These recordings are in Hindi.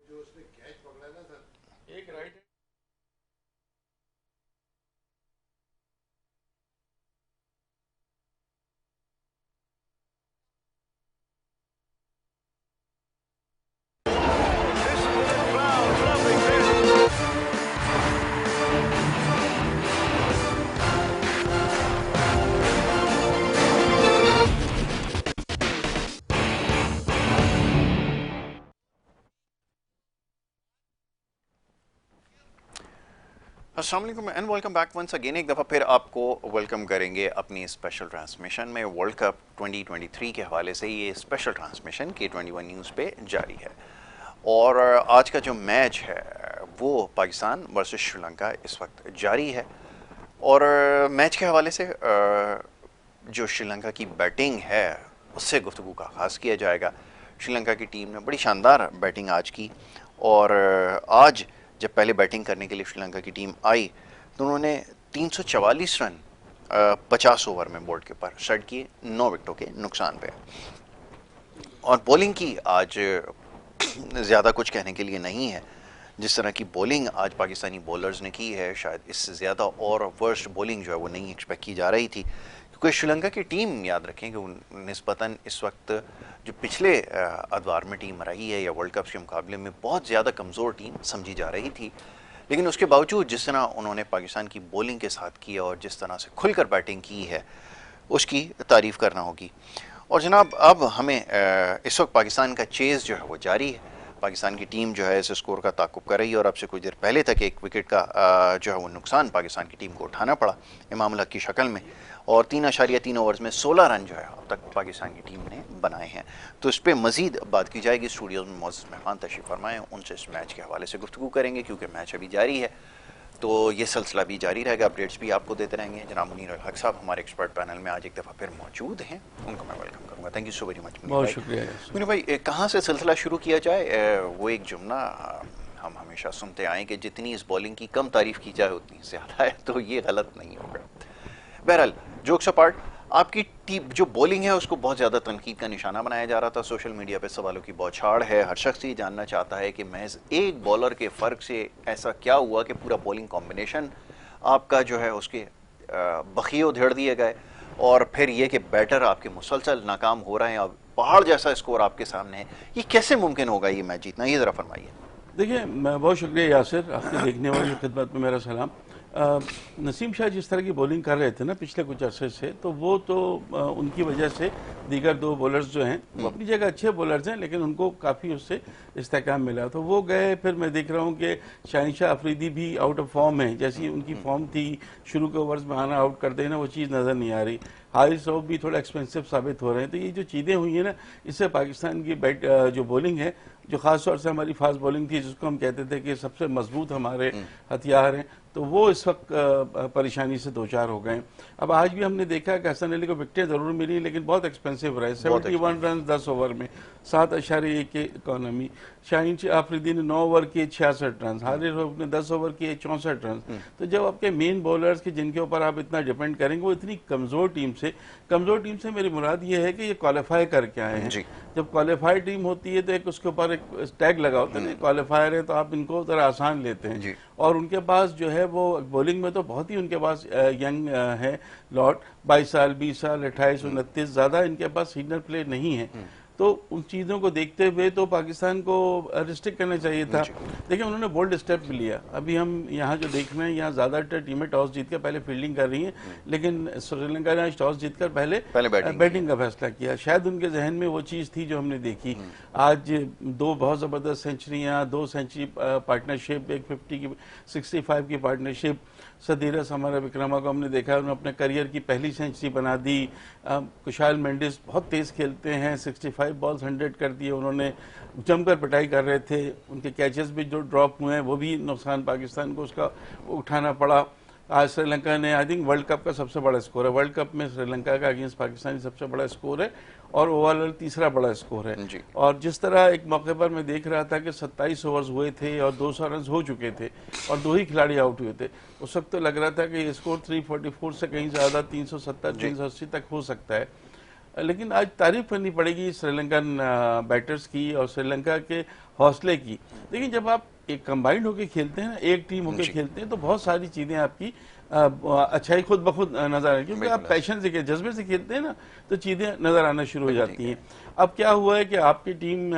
जो उसने कैच पकड़ा ना सर, एक राइट। अस्सलाम वालेकुम and welcome back once again. एक दफ़ा फिर आपको वेलकम करेंगे अपनी स्पेशल ट्रांसमिशन में। वर्ल्ड कप 2023 के हवाले से ये स्पेशल ट्रांसमिशन K21 न्यूज़ पे जारी है और आज का जो मैच है वो पाकिस्तान वर्सेस श्रीलंका इस वक्त जारी है। और मैच के हवाले से जो श्रीलंका की बैटिंग है उससे गुफ्तगू का आगाज़ किया जाएगा। श्रीलंका की टीम ने बड़ी शानदार बैटिंग आज की और आज जब पहले बैटिंग करने के लिए श्रीलंका की टीम आई तो उन्होंने 344 रन 50 ओवर में बोर्ड के ऊपर सेट किए 9 विकेटों के नुकसान पे। और बॉलिंग की आज ज़्यादा कुछ कहने के लिए नहीं है। जिस तरह की बॉलिंग आज पाकिस्तानी बॉलर्स ने की है शायद इससे ज़्यादा और वर्स्ट बॉलिंग जो है वो नहीं एक्सपेक्ट की जा रही थी, क्योंकि श्रीलंका की टीम याद रखें कि निस्बतन इस वक्त जो पिछले अदवार में टीम रही है या वर्ल्ड कप के मुकाबले में बहुत ज़्यादा कमज़ोर टीम समझी जा रही थी। लेकिन उसके बावजूद जिस तरह उन्होंने पाकिस्तान की बॉलिंग के साथ किया और जिस तरह से खुलकर बैटिंग की है उसकी तारीफ़ करना होगी। और जनाब अब हमें इस वक्त पाकिस्तान का चेज़ जो है वो जारी है। पाकिस्तान की टीम जो है इस स्कोर का ताक़ुब कर रही है और अब से कुछ देर पहले तक एक विकेट का जो है वो नुकसान पाकिस्तान की टीम को उठाना पड़ा इमाम उल हक की शक्ल में। और 3.3 ओवर्स में 16 रन जो है अब तक पाकिस्तान की टीम ने बनाए हैं। तो इस पर मज़ीद बात की जाएगी। स्टूडियोज़ में मौजूद मेहमान तशरीफ़ फरमाएँ, उनसे इस मैच के हवाले से गुफ्तगू करेंगे क्योंकि मैच अभी जारी है तो ये सिलसिला भी जारी रहेगा। अपडेट्स भी आपको देते रहेंगे। जनाब मुनीर अल हक साहब हमारे एक्सपर्ट पैनल में आज एक दफ़ा फिर मौजूद हैं, उनको मैं वेलकम करूँगा। Thank you so very much बहुत शुक्रिया। मुनीर भाई। कहाँ से सिलसिला शुरू किया जाए? वो एक जुमला हम हमेशा सुनते आए कि जितनी इस बॉलिंग की कम तारीफ़ की जाए उतनी ज़्यादा है, तो ये गलत नहीं होगा। बहरहाल जोक्स अपार्ट, आपकी टीम जो बॉलिंग है उसको बहुत ज़्यादा तनकीद का निशाना बनाया जा रहा था। सोशल मीडिया पे सवालों की बौछार है। हर शख्स ये जानना चाहता है कि महज एक बॉलर के फ़र्क से ऐसा क्या हुआ कि पूरा बॉलिंग कॉम्बिनेशन आपका जो है उसके बखिए उधेड़ दिए गए और फिर ये कि बैटर आपके मुसलसल नाकाम हो रहे हैं और पहाड़ जैसा स्कोर आपके सामने है। ये कैसे मुमकिन होगा ये मैच जीतना? ये ज़रा फरमाइए। देखिए, मैं बहुत शुक्रिया यासिर, आपके देखने वालों की खिदमत में मेरा सलाम। नसीम शाह जिस तरह की बॉलिंग कर रहे थे ना पिछले कुछ अरसे से, तो वो तो उनकी वजह से दीगर दो बॉलर्स जो हैं वो अपनी जगह अच्छे बॉलर्स हैं, लेकिन उनको काफ़ी उससे इस्तेकाम मिला तो वो गए। फिर मैं देख रहा हूँ कि शाहिनशाह अफरीदी भी आउट ऑफ फॉर्म है। जैसी उनकी फॉर्म थी शुरू के ओवर्स में आना आउट कर देना, वो चीज़ नज़र नहीं आ रही। हारिस रऊफ भी थोड़ा एक्सपेंसिव साबित हो रहे हैं। तो ये जो चीज़ें हुई हैं ना, इससे पाकिस्तान की जो बॉलिंग है, जो ख़ास तौर से हमारी फास्ट बॉलिंग थी जिसको हम कहते थे कि सबसे मजबूत हमारे हथियार हैं, तो वो इस वक्त परेशानी से दो चार हो गए। अब आज भी हमने देखा कि हसन अली को विकटें ज़रूर मिली लेकिन बहुत एक्सपेंसिव रहे। 71 रन 10 ओवर में, 7.1 की इकॉनमी। शाहीन आफरीदी ने 9 ओवर किए 66 रन, हारिस रऊफ ने 10 ओवर किए 64 रन। तो जब आपके मेन बॉलर्स के जिनके ऊपर आप इतना डिपेंड करेंगे वो इतनी कमज़ोर टीम से मेरी मुराद ये है कि ये क्वालिफाई करके आए हैं। जब क्वालिफाइड टीम होती है तो एक उसके ऊपर एक टैग लगा होता है, क्वालिफायर है तो आप इनको ज़रा आसान लेते हैं। और उनके पास जो है वो बॉलिंग में तो बहुत ही उनके पास यंग है लॉट, 22 साल 20 साल 28 29, ज़्यादा इनके पास सीनियर प्लेयर नहीं है। तो उन चीज़ों को देखते हुए तो पाकिस्तान को रिस्ट्रिक्ट करना चाहिए था। देखिए, उन्होंने बोल्ड स्टेप भी लिया। अभी हम यहाँ जो देख रहे हैं, यहाँ ज़्यादातर टीमें टॉस जीतकर पहले फील्डिंग कर रही हैं, लेकिन श्रीलंका ने टॉस जीतकर पहले बैटिंग का फैसला किया। शायद उनके जहन में वो चीज़ थी जो हमने देखी। आज दो बहुत ज़बरदस्त सेंचुरियाँ, 2 सेंचुरी पार्टनरशिप, एक 50 की 65 की पार्टनरशिप। सदीरस हमारा विक्रमा को हमने देखा, उन्होंने अपने करियर की पहली सेंचुरी बना दी। कुशाल मेंडिस बहुत तेज़ खेलते हैं, 65 बॉल्स 100 कर दिए उन्होंने, जमकर पिटाई कर रहे थे। उनके कैचेस भी जो ड्रॉप हुए हैं वो भी नुकसान पाकिस्तान को उसका उठाना पड़ा। आज श्रीलंका ने आई थिंक वर्ल्ड कप का सबसे बड़ा स्कोर है, वर्ल्ड कप में श्रीलंका का अगेंस्ट पाकिस्तान सबसे बड़ा स्कोर है और ओवरऑल तीसरा बड़ा स्कोर है। और जिस तरह एक मौके पर मैं देख रहा था कि 27 ओवर्स हुए थे और 200 रन हो चुके थे और 2 ही खिलाड़ी आउट हुए थे, उस वक्त तो लग रहा था कि ये स्कोर 344 से कहीं ज़्यादा 370 380 तक हो सकता है। लेकिन आज तारीफ करनी पड़ेगी श्रीलंकन बैटर्स की और श्रीलंका के हौसले की। लेकिन जब आप एक कंबाइंड होकर खेलते हैं ना, एक टीम होकर खेलते हैं, तो बहुत सारी चीजें आपकी अच्छाई खुद ब खुद नजर आ रही है, क्योंकि आप पैशन से जज्बे से खेलते हैं ना, तो चीजें नजर आना शुरू हो जाती हैं। अब क्या हुआ है कि आपकी टीम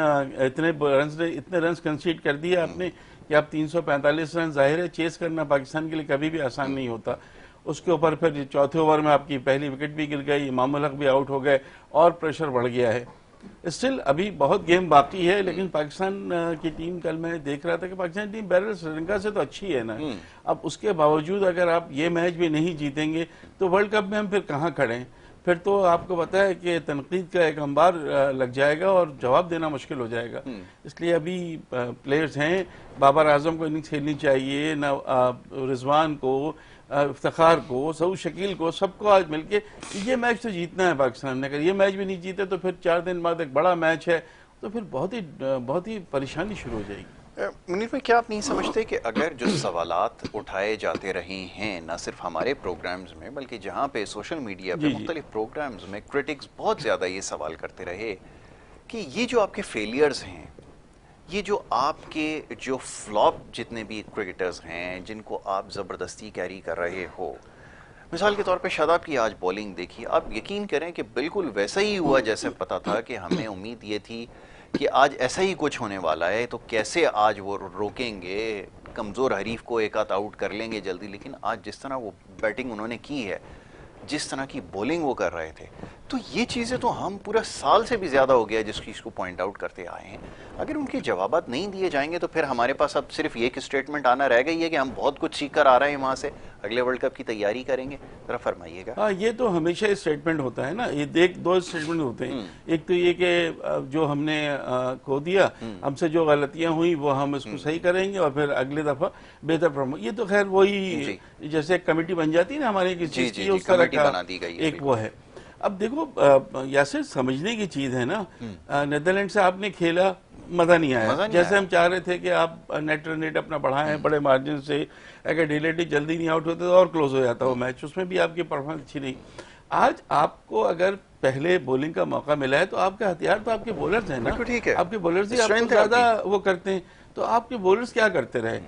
इतने रन कंसीड कर दिए आपने कि आप 345 रन, जाहिर है चेस करना पाकिस्तान के लिए कभी भी आसान नहीं होता। उसके ऊपर फिर चौथे ओवर में आपकी पहली विकेट भी गिर गई, इमामुल हक भी आउट हो गए और प्रेशर बढ़ गया है। स्टिल अभी बहुत गेम बाकी है, लेकिन पाकिस्तान की टीम, कल मैं देख रहा था कि पाकिस्तान टीम बहरहाल श्रीलंका से तो अच्छी है ना। अब उसके बावजूद अगर आप ये मैच भी नहीं जीतेंगे तो वर्ल्ड कप में हम फिर कहाँ खड़े हैं? फिर तो आपको पता है कि तनकीद का एक अंबार लग जाएगा और जवाब देना मुश्किल हो जाएगा। इसलिए अभी प्लेयर्स हैं, बाबर आजम को इनिंग्स खेलनी चाहिए, रिजवान को, इफ्तिखार को, सऊद शकील को, सबको आज मिलके ये मैच तो जीतना है पाकिस्तान ने। अगर ये मैच भी नहीं जीते तो फिर 4 दिन बाद एक बड़ा मैच है, तो फिर बहुत ही परेशानी शुरू हो जाएगी। मुनीर भाई, क्या आप नहीं समझते कि अगर जो सवालात उठाए जाते रहे हैं, न सिर्फ हमारे प्रोग्राम्स में बल्कि जहाँ पे सोशल मीडिया पे मुख्तलिफ प्रोग्राम्स में क्रिटिक्स बहुत ज़्यादा ये सवाल करते रहे कि ये जो आपके फेलियर्स हैं, ये जो आपके जो फ्लॉप जितने भी क्रिकेटर्स हैं जिनको आप ज़बरदस्ती कैरी कर रहे हो, मिसाल के तौर पे शादाब की आज बॉलिंग देखी, आप यकीन करें कि बिल्कुल वैसा ही हुआ जैसे पता था कि हमें उम्मीद ये थी कि आज ऐसा ही कुछ होने वाला है, तो कैसे आज वो रोकेंगे, कमज़ोर हरीफ को एक आध आउट कर लेंगे जल्दी। लेकिन आज जिस तरह वो बैटिंग उन्होंने की है, जिस तरह की बॉलिंग वो कर रहे थे, तो ये चीज़ें तो हम पूरा साल से भी ज़्यादा हो गया जिस चीज़ को पॉइंट आउट करते आए हैं। अगर उनके जवाबात नहीं दिए जाएंगे तो फिर हमारे पास अब सिर्फ ये एक स्टेटमेंट आना रह गई है कि हम बहुत कुछ सीख कर आ रहे हैं, वहाँ से अगले वर्ल्ड कप की तैयारी करेंगे। जरा फरमाइएगा। हाँ, ये तो हमेशा स्टेटमेंट होता है ना, ये दो स्टेटमेंट होते हैं। एक तो ये कि जो हमने खो दिया, हमसे जो गलतियां हुई वो हम इसको सही करेंगे और फिर अगले दफा बेहतर परफॉर्म। ये तो खैर वही जैसे कमेटी बन जाती है ना हमारे किसी चीज की, उस तरह का एक वो है। अब देखो यासिर, समझने की चीज है ना, नीदरलैंड से आपने खेला, मजा नहीं आया जैसे हम चाह रहे थे कि आप नेट रन रेट अपना बढ़ाएं बड़े मार्जिन से। अगर डिलेटी जल्दी नहीं आउट होते तो और क्लोज हो जाता वो मैच, उसमें भी आपकी परफॉर्मेंस अच्छी नहीं। आज आपको अगर पहले बॉलिंग का मौका मिला है तो आपका हथियार तो आपके बॉलर्स हैं ना, ठीक है, आपके बॉलर्स ही आपको ज्यादा वो करते हैं। तो आपके बॉलर्स क्या करते रहे?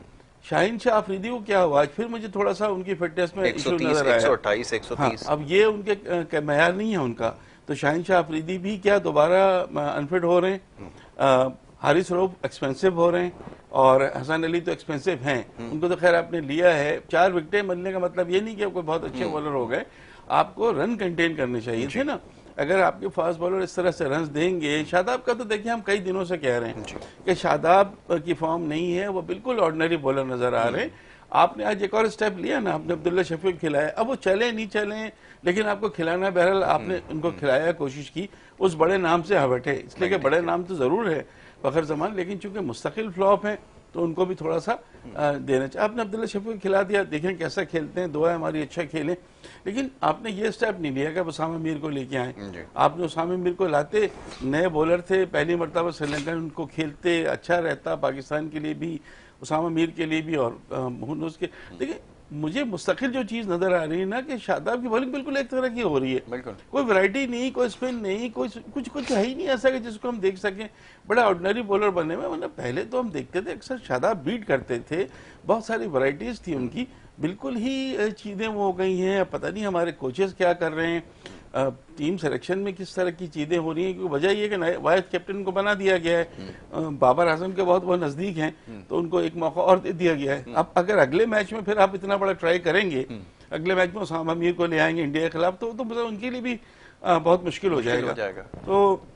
शाहीन शाह अफरीदी को क्या हुआ? आज फिर मुझे थोड़ा सा उनकी फिटनेस में इशू नजर आया। 128, 130। अब ये उनके मैयार नहीं है उनका, तो शाहीन शाह अफरीदी भी क्या दोबारा अनफिट हो रहे हैं, हारिस रऊफ एक्सपेंसिव हो रहे हैं और हसन अली तो एक्सपेंसिव हैं। उनको तो खैर आपने लिया है। 4 विकेटें मिलने का मतलब ये नहीं कि कोई बहुत अच्छे बॉलर हो गए, आपको रन कंटेन करने चाहिए थे ना। अगर आपके फास्ट बॉलर इस तरह से रन देंगे, शादाब का तो देखिए हम कई दिनों से कह रहे हैं कि शादाब की फॉर्म नहीं है, वो बिल्कुल ऑर्डिनरी बॉलर नजर आ रहे हैं। आपने आज एक और स्टेप लिया ना, आपने अब्दुल्ला शफीक को खिलाया। अब वो चले नहीं चले, लेकिन आपको खिलाना, बहरहाल आपने उनको खिलाया, कोशिश की, उस बड़े नाम से हाँ बैठे, इसलिए कि बड़े नाम तो जरूर है फखर जमान, लेकिन चूंकि मुस्तकिल फ्लॉप है तो उनको भी थोड़ा सा देना चाहिए। आपने अब्दुल्ला शफीक को खिला दिया, देखें कैसा खेलते हैं, दुआ है हमारी अच्छा खेलें, लेकिन आपने ये स्टेप नहीं लिया कि उसामा मीर को लेके आए। आपने उसामा मीर को लाते, नए बॉलर थे, पहली मरतबा श्रीलंका में उनको खेलते, अच्छा रहता पाकिस्तान के लिए भी, उसामा मीर के लिए भी और उसके। देखिए मुझे मुस्तकिल जो चीज नजर आ रही है ना कि शादाब की बॉलिंग बिल्कुल एक तरह की हो रही है, कोई वैरायटी नहीं, कोई स्पिन नहीं, कोई कुछ है ही नहीं ऐसा कि जिसको हम देख सकें। बड़ा ऑर्डिनरी बॉलर बनने में, मतलब पहले तो हम देखते थे अक्सर शादाब बीट करते थे, बहुत सारी वैरायटीज थी उनकी, बिल्कुल ही चीजें वो हो गई हैं। पता नहीं हमारे कोचेस क्या कर रहे हैं, टीम सिलेक्शन में किस तरह की चीजें हो रही हैं, क्योंकि वजह ये कि वाहिद कैप्टन को बना दिया गया है, बाबर आजम के बहुत बहुत नजदीक हैं, तो उनको एक मौका और दे दिया गया है। अब अगर अगले मैच में फिर आप इतना बड़ा ट्राई करेंगे, अगले मैच में उसामा मीर को ले आएंगे इंडिया के खिलाफ, तो मतलब उनके लिए भी बहुत मुश्किल हो जाएगा। तो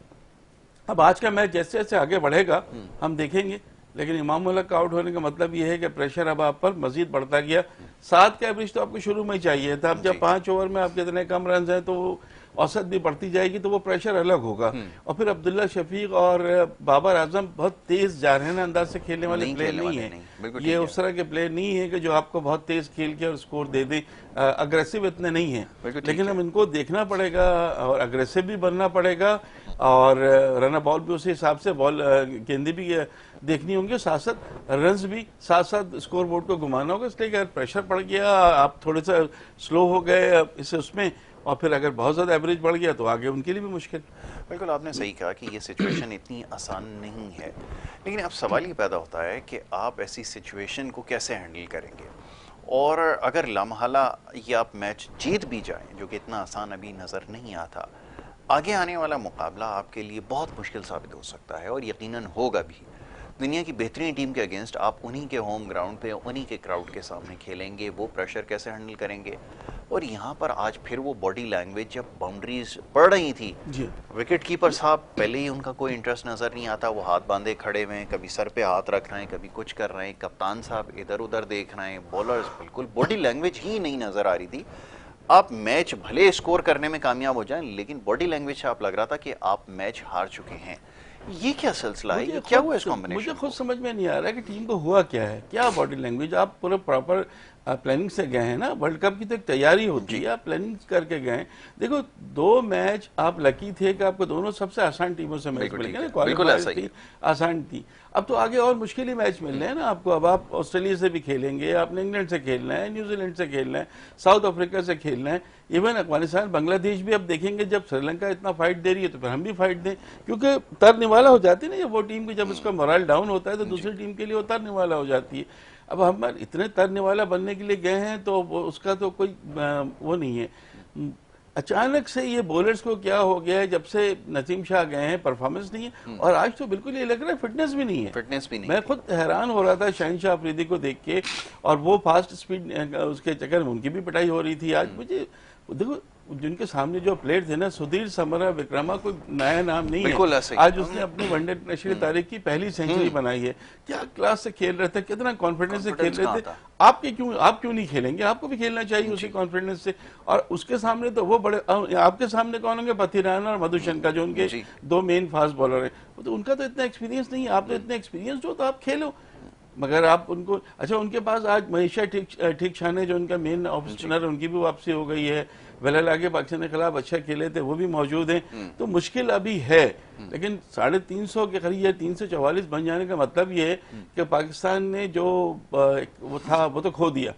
अब आज का मैच जैसे जैसे आगे बढ़ेगा हम देखेंगे, लेकिन इमामुल हक का आउट होने का मतलब यह है कि प्रेशर अब आप पर मजीद बढ़ता गया। 7 का एवरेज तो आपको शुरू में ही चाहिए था, अब जब 5 ओवर में आपके इतने कम रन हैं तो औसत भी बढ़ती जाएगी, तो वो प्रेशर अलग होगा। और फिर अब्दुल्ला शफीक और बाबर आजम बहुत तेज जा रहे हैं ना, अंदाज से खेलने वाले प्लेयर नहीं है, ये उस तरह के प्लेयर नहीं है कि जो आपको बहुत तेज खेल के और स्कोर दे दे, अग्रेसिव इतने नहीं है। लेकिन अब इनको देखना पड़ेगा और अग्रेसिव भी बनना पड़ेगा और रन बॉल भी उसी हिसाब से बॉल गेंदें भी देखनी होंगी, साथ साथ रन्स भी, साथ साथ स्कोर बोर्ड को घुमाना होगा। इसलिए अगर प्रेशर पड़ गया, आप थोड़े सा स्लो हो गए इससे उसमें, और फिर अगर बहुत ज्यादा एवरेज बढ़ गया तो आगे उनके लिए भी मुश्किल। बिल्कुल आपने सही कहा कि ये सिचुएशन इतनी आसान नहीं है, लेकिन अब सवाल ये पैदा होता है कि आप ऐसी सिचुएशन को कैसे हैंडल करेंगे। और अगर लम्हाला ये आप मैच जीत भी जाएं, जो कि इतना आसान अभी नज़र नहीं आता, आगे आने वाला मुकाबला आपके लिए बहुत मुश्किल साबित हो सकता है और यकीनन होगा भी। दुनिया की बेहतरीन टीम के अगेंस्ट आप उन्हीं के होम ग्राउंड पे उन्हीं के क्राउड के सामने खेलेंगे, वो प्रेशर कैसे हैंडल करेंगे। और यहाँ पर आज फिर वो बॉडी लैंग्वेज, जब बाउंड्रीज पड़ रही थी, विकेट कीपर साहब पहले ही उनका कोई इंटरेस्ट नज़र नहीं आता, वो हाथ बांधे खड़े हुए हैं, कभी सर पे हाथ रख रहे हैं, कभी कुछ कर रहे हैं, कप्तान साहब इधर उधर देख रहे हैं, बॉलर्स बिल्कुल बॉडी लैंग्वेज ही नहीं नज़र आ रही थी। आप मैच भले स्कोर करने में कामयाब हो जाएं, लेकिन बॉडी लैंग्वेज से आप लग रहा था कि आप मैच हार चुके हैं। ये क्या सिलसिला है, क्या हुआ इस कॉम्बिनेशन? मुझे खुद समझ में नहीं आ रहा है कि टीम को हुआ क्या है, क्या बॉडी लैंग्वेज। आप पूरा प्रॉपर प्लानिंग से गए हैं ना, वर्ल्ड कप की तो एक तैयारी होती है, आप प्लानिंग करके गए हैं। देखो 2 मैच आप लकी थे कि आपको दोनों सबसे आसान टीमों से मैच मिल गए, क्वालिफायर थी, आसान थी। अब तो आगे और मुश्किल ही मैच मिल रहे हैं ना आपको। अब आप ऑस्ट्रेलिया से भी खेलेंगे, आपने इंग्लैंड से खेलना है, न्यूजीलैंड से खेलना है, साउथ अफ्रीका से खेलना है, इवन अफगानिस्तान, बांग्लादेश भी। अब देखेंगे जब श्रीलंका इतना फाइट दे रही है तो फिर हम भी फाइट दें, क्योंकि उतरने वाला हो जाती है ना जब वो टीम की, जब उसका मोरल डाउन होता है तो दूसरी टीम के लिए उतरने वाला हो जाती है। अब हम इतने तरने वाला बनने के लिए गए हैं तो उसका तो कोई वो नहीं है। अचानक से ये बॉलर्स को क्या हो गया है, जब से नसीम शाह गए हैं परफॉर्मेंस नहीं है, और आज तो बिल्कुल ये लग रहा है फिटनेस भी नहीं है। फिटनेस भी नहीं। मैं खुद हैरान हो रहा था शहनशाह अफरीदी को देख के, और वो फास्ट स्पीड उसके चक्कर में उनकी भी पिटाई हो रही थी। आज मुझे देखो जिनके सामने जो प्लेयर थे ना, सुधीर समरा विक्रमा, कोई नया नाम नहीं है। आज उसने अपनी वनडे इंटरनेशनल तारीख की पहली सेंचुरी बनाई है। क्या क्लास से खेल रहे थे, कितना कॉन्फिडेंस से खेल रहे थे। आप क्यों नहीं खेलेंगे? आपको भी खेलना चाहिए उसी कॉन्फिडेंस से। और उसके सामने तो वो बड़े, आपके सामने कौन होंगे? पथिराना और मधुशंका, जो उनके 2 मेन फास्ट बॉलर हैं। तो उनका तो इतना एक्सपीरियंस नहीं है, आप तो इतने एक्सपीरियंस हो तो आप खेलो। मगर आप उनको, अच्छा उनके पास आज महेशा ठीक शाने, जो उनका मेन ऑफ स्पिनर, उनकी भी वापसी हो गई है। वेलल आगे पाकिस्तान के खिलाफ अच्छा खेले थे, वो भी मौजूद हैं। तो मुश्किल अभी है, लेकिन 350 के करीब या 344 बन जाने का मतलब ये है कि पाकिस्तान ने जो वो था वो तो खो दिया।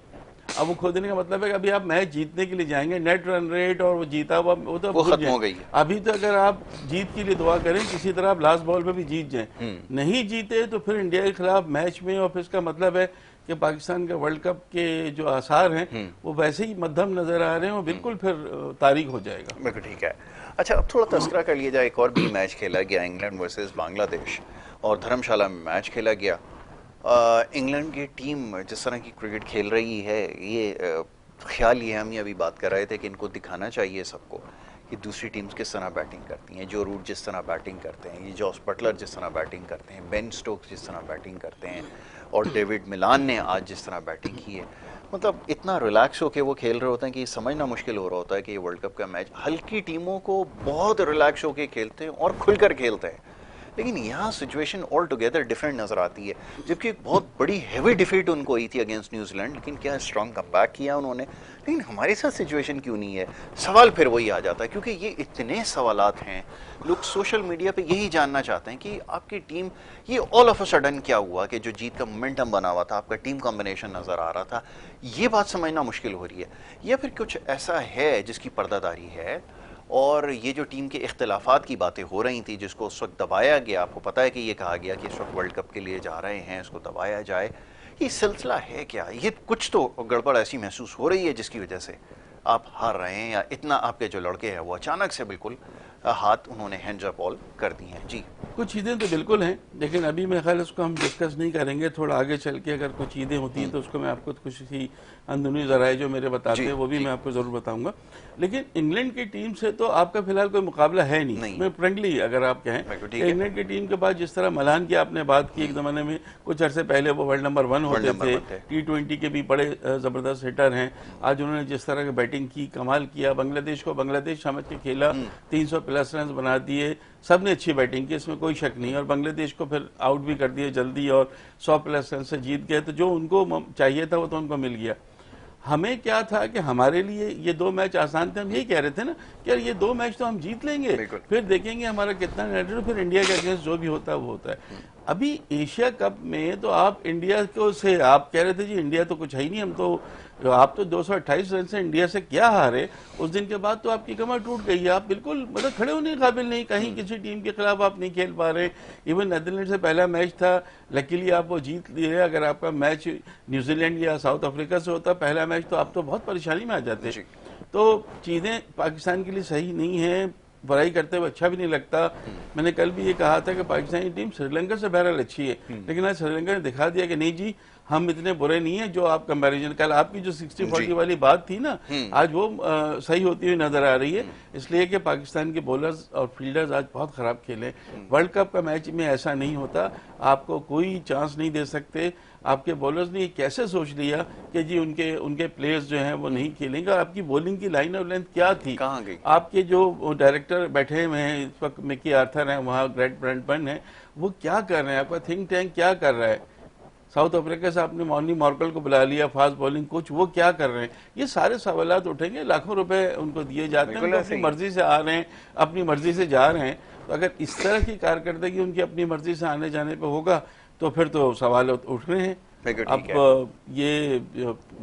अब वो खो देने का मतलब है कि अभी आप मैच जीतने के लिए जाएंगे, नेट रन रेट और वो जीता हुआ वो तो खत्म हो गई है। अभी तो अगर आप जीत के लिए दुआ करें, किसी तरह आप लास्ट बॉल पे भी जीत जाएं। नहीं जीते तो फिर इंडिया के खिलाफ मैच में, और फिर इसका मतलब है कि पाकिस्तान के वर्ल्ड कप के जो आसार हैं वो वैसे ही मध्यम नजर आ रहे हैं, और बिल्कुल फिर तारीख हो जाएगा। बिल्कुल ठीक है। अच्छा, अब थोड़ा तस्करा कर लिया जाए, एक और भी मैच खेला गया, इंग्लैंड वर्सेस बांग्लादेश, और धर्मशाला में मैच खेला गया। इंग्लैंड की टीम जिस तरह की क्रिकेट खेल रही है, ये ख्याल ये हम ये अभी बात कर रहे थे कि इनको दिखाना चाहिए सबको कि दूसरी टीम्स किस तरह बैटिंग करती हैं। जो रूट जिस तरह बैटिंग करते हैं, ये जॉस बटलर जिस तरह बैटिंग करते हैं, बेन स्टोक्स जिस तरह बैटिंग करते हैं, और डेविड मिलान ने आज जिस तरह बैटिंग की है, मतलब इतना रिलैक्स होकर वो खेल रहे होते हैं कि ये समझना मुश्किल हो रहा होता है कि ये वर्ल्ड कप का मैच, हल्की टीमों को बहुत रिलैक्स होकर खेलते हैं और खुलकर खेलते हैं। लेकिन यहाँ सिचुएशन ऑल टुगेदर डिफरेंट नज़र आती है, जबकि एक बहुत बड़ी हैवी डिफीट उनको हुई थी अगेंस्ट न्यूजीलैंड, लेकिन क्या स्ट्रॉन्ग कमबैक किया उन्होंने। लेकिन हमारे साथ सिचुएशन क्यों नहीं है? सवाल फिर वही आ जाता है, क्योंकि ये इतने सवालात हैं, लोग सोशल मीडिया पे यही जानना चाहते हैं कि आपकी टीम, ये ऑल ऑफ अ सडन क्या हुआ कि जो जीत का मोमेंटम बना हुआ था, आपका टीम कॉम्बिनेशन नज़र आ रहा था, ये बात समझना मुश्किल हो रही है। या फिर कुछ ऐसा है जिसकी पर्दादारी है, और ये जो टीम के इख्तिलाफात की बातें हो रही थी, जिसको उस वक्त दबाया गया, आपको पता है कि ये कहा गया कि इस वक्त वर्ल्ड कप के लिए जा रहे हैं, इसको दबाया जाए, ये सिलसिला है क्या? ये कुछ तो गड़बड़ ऐसी महसूस हो रही है जिसकी वजह से आप हार रहे हैं, या इतना आपके जो लड़के हैं वो अचानक से बिल्कुल हाथ उन्होंने हैंड्स अप ऑल कर दी हैं। जी, कुछ चीज़ें तो बिल्कुल हैं, लेकिन अभी मैं ख्याल उसको हम डिस्कस नहीं करेंगे। थोड़ा आगे चल के अगर कुछ चीज़ें होती हैं तो उसको मैं आपको कुछ ही अंदरूनी ज़राए जो मेरे बताते हैं वो भी मैं आपको ज़रूर बताऊंगा। लेकिन इंग्लैंड की टीम से तो आपका फिलहाल कोई मुकाबला है नहीं। मैं फ्रेंकली अगर आप कहें, इंग्लैंड की टीम के बाद जिस तरह मलान की आपने बात की, एक ज़माने में कुछ अरसे पहले वो वर्ल्ड नंबर 1 होते थे, T20 के भी बड़े ज़बरदस्त हिटर हैं। आज उन्होंने जिस तरह की बैटिंग की, कमाल किया। बांग्लादेश को बांग्लादेश समझ के खेला, 300+ रन बना दिए, सबने अच्छी बैटिंग की, इसमें कोई शक नहीं। और बांग्लादेश को फिर आउट भी कर दिया जल्दी, और 100+ रन से जीत गए। तो जो उनको चाहिए था वो तो उनको मिल गया। हमें क्या था कि हमारे लिए ये 2 मैच आसान थे। हम यही कह रहे थे ना कि यार ये 2 मैच तो हम जीत लेंगे, फिर देखेंगे हमारा कितना नेट, फिर इंडिया के अगेंस्ट जो भी होता है वो होता है। अभी एशिया कप में तो आप इंडिया को से आप कह रहे थे जी इंडिया तो कुछ है ही नहीं, हम तो जो आप तो 228 रन से इंडिया से क्या हारे, उस दिन के बाद तो आपकी कमर टूट गई है। आप बिल्कुल मतलब खड़े होने के काबिल नहीं, कहीं किसी टीम के खिलाफ आप नहीं खेल पा रहे। इवन नीदरलैंड से पहला मैच था, लकीली आप वो जीत लिए। अगर आपका मैच न्यूजीलैंड या साउथ अफ्रीका से होता पहला मैच, तो आप तो बहुत परेशानी में आ जाते। तो चीजें पाकिस्तान के लिए सही नहीं है, बड़ाई करते हुए अच्छा भी नहीं लगता। मैंने कल भी ये कहा था कि पाकिस्तानी टीम श्रीलंका से बहरहाल अच्छी है, लेकिन आज श्रीलंका ने दिखा दिया कि नहीं जी, हम इतने बुरे नहीं है जो आप कंपैरिजन। कल आपकी जो 60-40 वाली बात थी ना, आज वो सही होती हुई नजर आ रही है। इसलिए कि पाकिस्तान के बॉलर्स और फील्डर्स आज बहुत खराब खेले। वर्ल्ड कप का मैच में ऐसा नहीं होता, आपको कोई चांस नहीं दे सकते। आपके बॉलर्स ने कैसे सोच लिया कि जी उनके प्लेयर्स जो हैं वो नहीं खेलेंगे। और आपकी बॉलिंग की लाइन ऑफ लेंथ क्या थी, कहाँ गई? आपके जो डायरेक्टर बैठे हुए हैं इस वक्त, मिकी आर्थर हैं, वहाँ ग्रेट ब्रैंडबर्न है, वो क्या कर रहे हैं? आपका थिंक टैंक क्या कर रहा है? साउथ अफ्रीका से आपने मॉर्नी मॉर्कल को बुला लिया, फास्ट बॉलिंग कोच, वो क्या कर रहे हैं? ये सारे सवालात उठेंगे। लाखों रुपए उनको दिए जाते हैं, उनको अपनी मर्जी से आ रहे हैं, अपनी मर्जी से जा रहे हैं। तो अगर इस तरह की कारकर्दगी उनकी अपनी मर्जी से आने जाने पे होगा तो फिर तो सवाल उठ रहे हैं। अब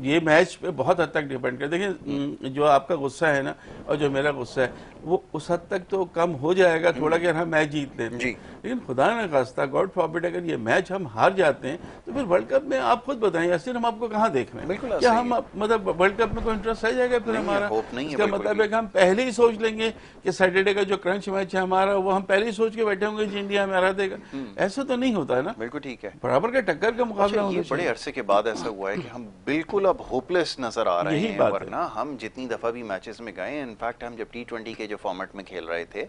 ये मैच पे बहुत हद तक डिपेंड कर। देखिए, जो आपका गुस्सा है ना और जो मेरा गुस्सा है, वो उस हद तक तो कम हो जाएगा थोड़ा कि हम मैच जीत लेते हैं। लेकिन खुदा न खास्ता, गॉड फॉरबिड, अगर ये मैच हम हार जाते हैं तो फिर वर्ल्ड कप में आप खुद बताएं यासिर, हम आपको कहाँ देख रहे हैं? क्या हम मतलब वर्ल्ड कप में कोई इंटरेस्ट रह जाएगा फिर हमारा? इसका मतलब है कि हम पहले ही सोच लेंगे कि सैटरडे का जो क्रंच मैच है हमारा, वो हम पहले ही सोच के बैठे होंगे कि इंडिया में हरा देगा। ऐसा तो नहीं होता है ना। बिल्कुल ठीक है, बराबर का टक्कर का मुकाबला होना। बड़े अरसे के बाद ऐसा हुआ है कि हम बिल्कुल अब होपलेस नजर आ रहे हैं, वरना हम जितनी दफा भी मैचेस में गए, इनफैक्ट हम जब T20 के जो फॉर्मेट में खेल रहे थे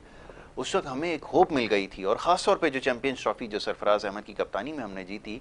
उस वक्त हमें एक होप मिल गई थी। और खास तौर पे जो चैंपियंस ट्रॉफी जो सरफराज अहमद की कप्तानी में हमने जीती,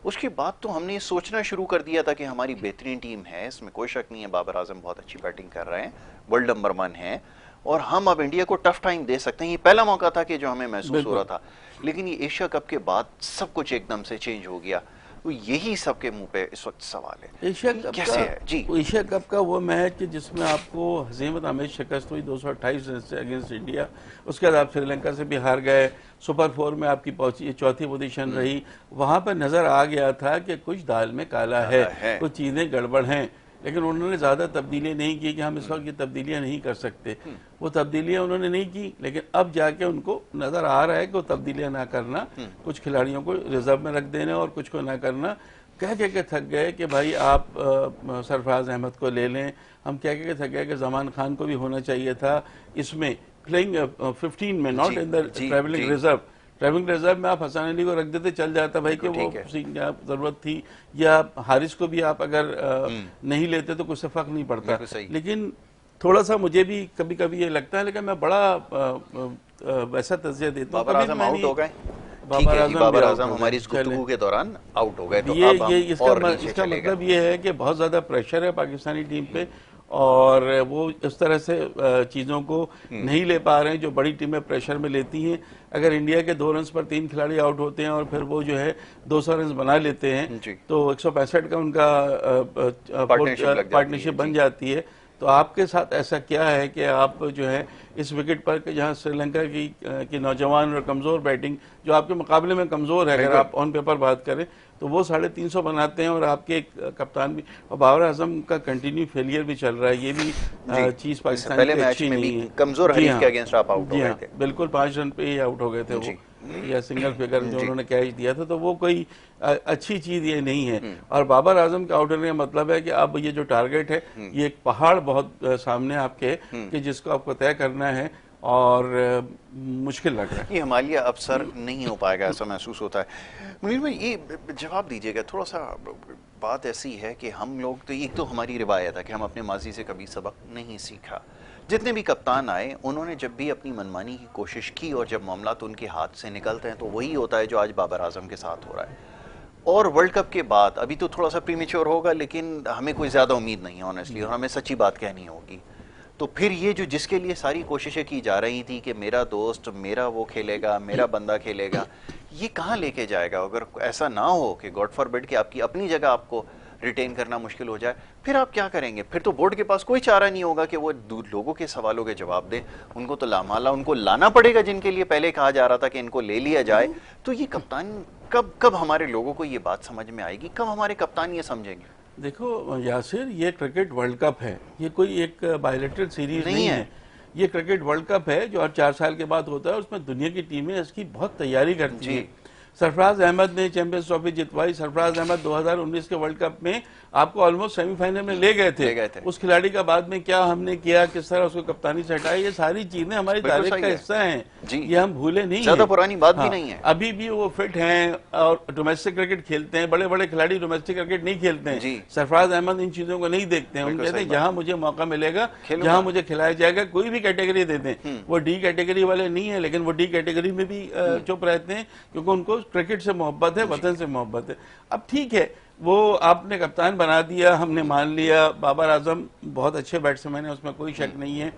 उसके बाद तो हमने ये सोचना शुरू कर दिया था कि हमारी बेहतरीन टीम है, इसमें कोई शक नहीं है। बाबर आजम बहुत अच्छी बैटिंग कर रहे हैं, वर्ल्ड नंबर 1 है, और हम अब इंडिया को टफ टाइम दे सकते हैं। ये पहला मौका था कि जो हमें महसूस हो रहा था। लेकिन ये एशिया कप के बाद सब कुछ एकदम से चेंज हो गया। तो यही सबके मुंह पे इस वक्त सवाल है, एशिया कप कैसे है जी? एशिया कप का वो मैच जिसमें आपको हज़ीमत आमेज शिकस्त हुई 228 रन से अगेंस्ट इंडिया, उसके बाद आप श्रीलंका से भी हार गए, सुपर 4 में आपकी पहुंची चौथी पोजीशन रही। वहां पर नजर आ गया था कि कुछ दाल में काला है, कुछ चीजें गड़बड़ हैं। लेकिन उन्होंने ज़्यादा तब्दीलियाँ नहीं की कि हम इस वक्त ये तब्दीलियाँ नहीं कर सकते। वो तब्दीलियाँ उन्होंने नहीं की, लेकिन अब जाके उनको नज़र आ रहा है कि वो तब्दीलियाँ ना करना, कुछ खिलाड़ियों को रिजर्व में रख देना और कुछ को ना करना। कह के थक गए कि भाई आप सरफराज अहमद को ले लें, हम कह के थक गए कि जमान खान को भी होना चाहिए था इसमें, प्लेइंग 15 में, not in the travelling reserve. Travelling reserve में आप हसन अली को रख देते, चल जाता भाई कि वो जरूरत थी, या हारिस को भी आप अगर नहीं लेते तो कुछ फर्क नहीं पड़ता। लेकिन थोड़ा सा मुझे भी कभी कभी ये लगता है, लेकिन मैं बड़ा वैसा तज़किया देता हूँ। बाबर आजम आउट हो गए, बाबर आजम हमारी इस गुफ्तगू के दौरान आउट हो गए, तो इसका मतलब ये है कि बहुत ज्यादा प्रेशर है पाकिस्तानी टीम पे, और वो इस तरह से चीज़ों को नहीं ले पा रहे हैं जो बड़ी टीमें प्रेशर में लेती हैं। अगर इंडिया के 2 रन पर 3 खिलाड़ी आउट होते हैं और फिर वो जो है 200 रन बना लेते हैं, तो 165 का उनका पार्टनरशिप बन जाती है। तो आपके साथ ऐसा क्या है कि आप जो है इस विकेट पर, जहां श्रीलंका की नौजवान और कमज़ोर बैटिंग जो आपके मुकाबले में कमज़ोर है, अगर आप ऑन पेपर बात करें तो वो 350 बनाते हैं, और आपके कप्तान भी, और बाबर आजम का कंटिन्यू फेलियर भी चल रहा है। ये भी चीज़ पाकिस्तान की अच्छी नहीं है। कमज़ोर हरीफ के अगेंस्ट आप आउट हो गए थे, बिल्कुल 5 रन पे ही आउट हो गए थे वो, या सिंगल फिगर जो उन्होंने कैच दिया था, तो वो कोई अच्छी चीज ये नहीं है। और बाबर आजम का आउट होने का मतलब है कि अब ये जो टारगेट है, ये एक पहाड़ बहुत सामने आपके कि जिसको आपको तय करना है, और मुश्किल लग रहा है। ये हिमालय अब सर नहीं हो पाएगा, ऐसा महसूस होता है। मुनीर भाई, ये जवाब दीजिएगा थोड़ा सा। बात ऐसी है कि हम लोग तो, एक तो हमारी रिवायत है कि हम अपने माजी से कभी सबक नहीं सीखा। जितने भी कप्तान आए, उन्होंने जब भी अपनी मनमानी की कोशिश की, और जब मामला तो उनके हाथ से निकलते हैं तो वही होता है जो आज बाबर आजम के साथ हो रहा है। और वर्ल्ड कप के बाद, अभी तो थोड़ा सा प्रीमेच्योर होगा, लेकिन हमें कोई ज़्यादा उम्मीद नहीं है ऑनेस्टली, और हमें सच्ची बात कहनी होगी। तो फिर ये जो जिसके लिए सारी कोशिशें की जा रही थी कि मेरा दोस्त, मेरा वो खेलेगा, मेरा बंदा खेलेगा, ये कहाँ लेके जाएगा? अगर ऐसा ना हो कि गॉड फॉरबिड कि आपकी अपनी जगह आपको रिटेन करना मुश्किल हो जाए, फिर आप क्या करेंगे? फिर तो बोर्ड के पास कोई चारा नहीं होगा कि वो लोगों के सवालों के जवाब दें। उनको तो लामाला उनको लाना पड़ेगा, जिनके लिए पहले कहा जा रहा था कि इनको ले लिया जाए। तो ये कप्तान कब हमारे लोगों को ये बात समझ में आएगी? कब हमारे कप्तान ये समझेंगे? देखो यासिर, ये क्रिकेट वर्ल्ड कप है, ये कोई एक बायलैटरल सीरीज नहीं है। ये क्रिकेट वर्ल्ड कप है जो हर 4 साल के बाद होता है। उसमें दुनिया की टीमें इसकी बहुत तैयारी करती है। सरफराज अहमद ने चैंपियंस ट्रॉफी जितवाई। सरफराज अहमद 2019 के वर्ल्ड कप में आपको ऑलमोस्ट सेमीफाइनल में ले गए थे। उस खिलाड़ी का बाद में क्या हमने किया, किस तरह उसको कप्तानी से हटाया, ये सारी चीजें हमारी तारीख का हिस्सा हैं, ये हम भूले नहीं। ज्यादा पुरानी बात भी नहीं है। अभी भी वो फिट हैं और डोमेस्टिक क्रिकेट खेलते हैं। बड़े बड़े खिलाड़ी डोमेस्टिक क्रिकेट नहीं खेलते हैं। सरफराज अहमद इन चीजों को नहीं देखते हैं। उनके कहते हैं जहां मुझे मौका मिलेगा, जहां मुझे खिलाया जाएगा, कोई भी कैटेगरी देते हैं। वो डी कैटेगरी वाले नहीं है, लेकिन वो डी कैटेगरी में भी चुप रहते हैं क्योंकि उनको क्रिकेट से मोहब्बत है, वतन से मोहब्बत है। अब ठीक है, वो आपने कप्तान बना दिया, हमने मान लिया। बाबर आजम बहुत अच्छे बैट्समैन है, उसमें कोई शक नहीं है।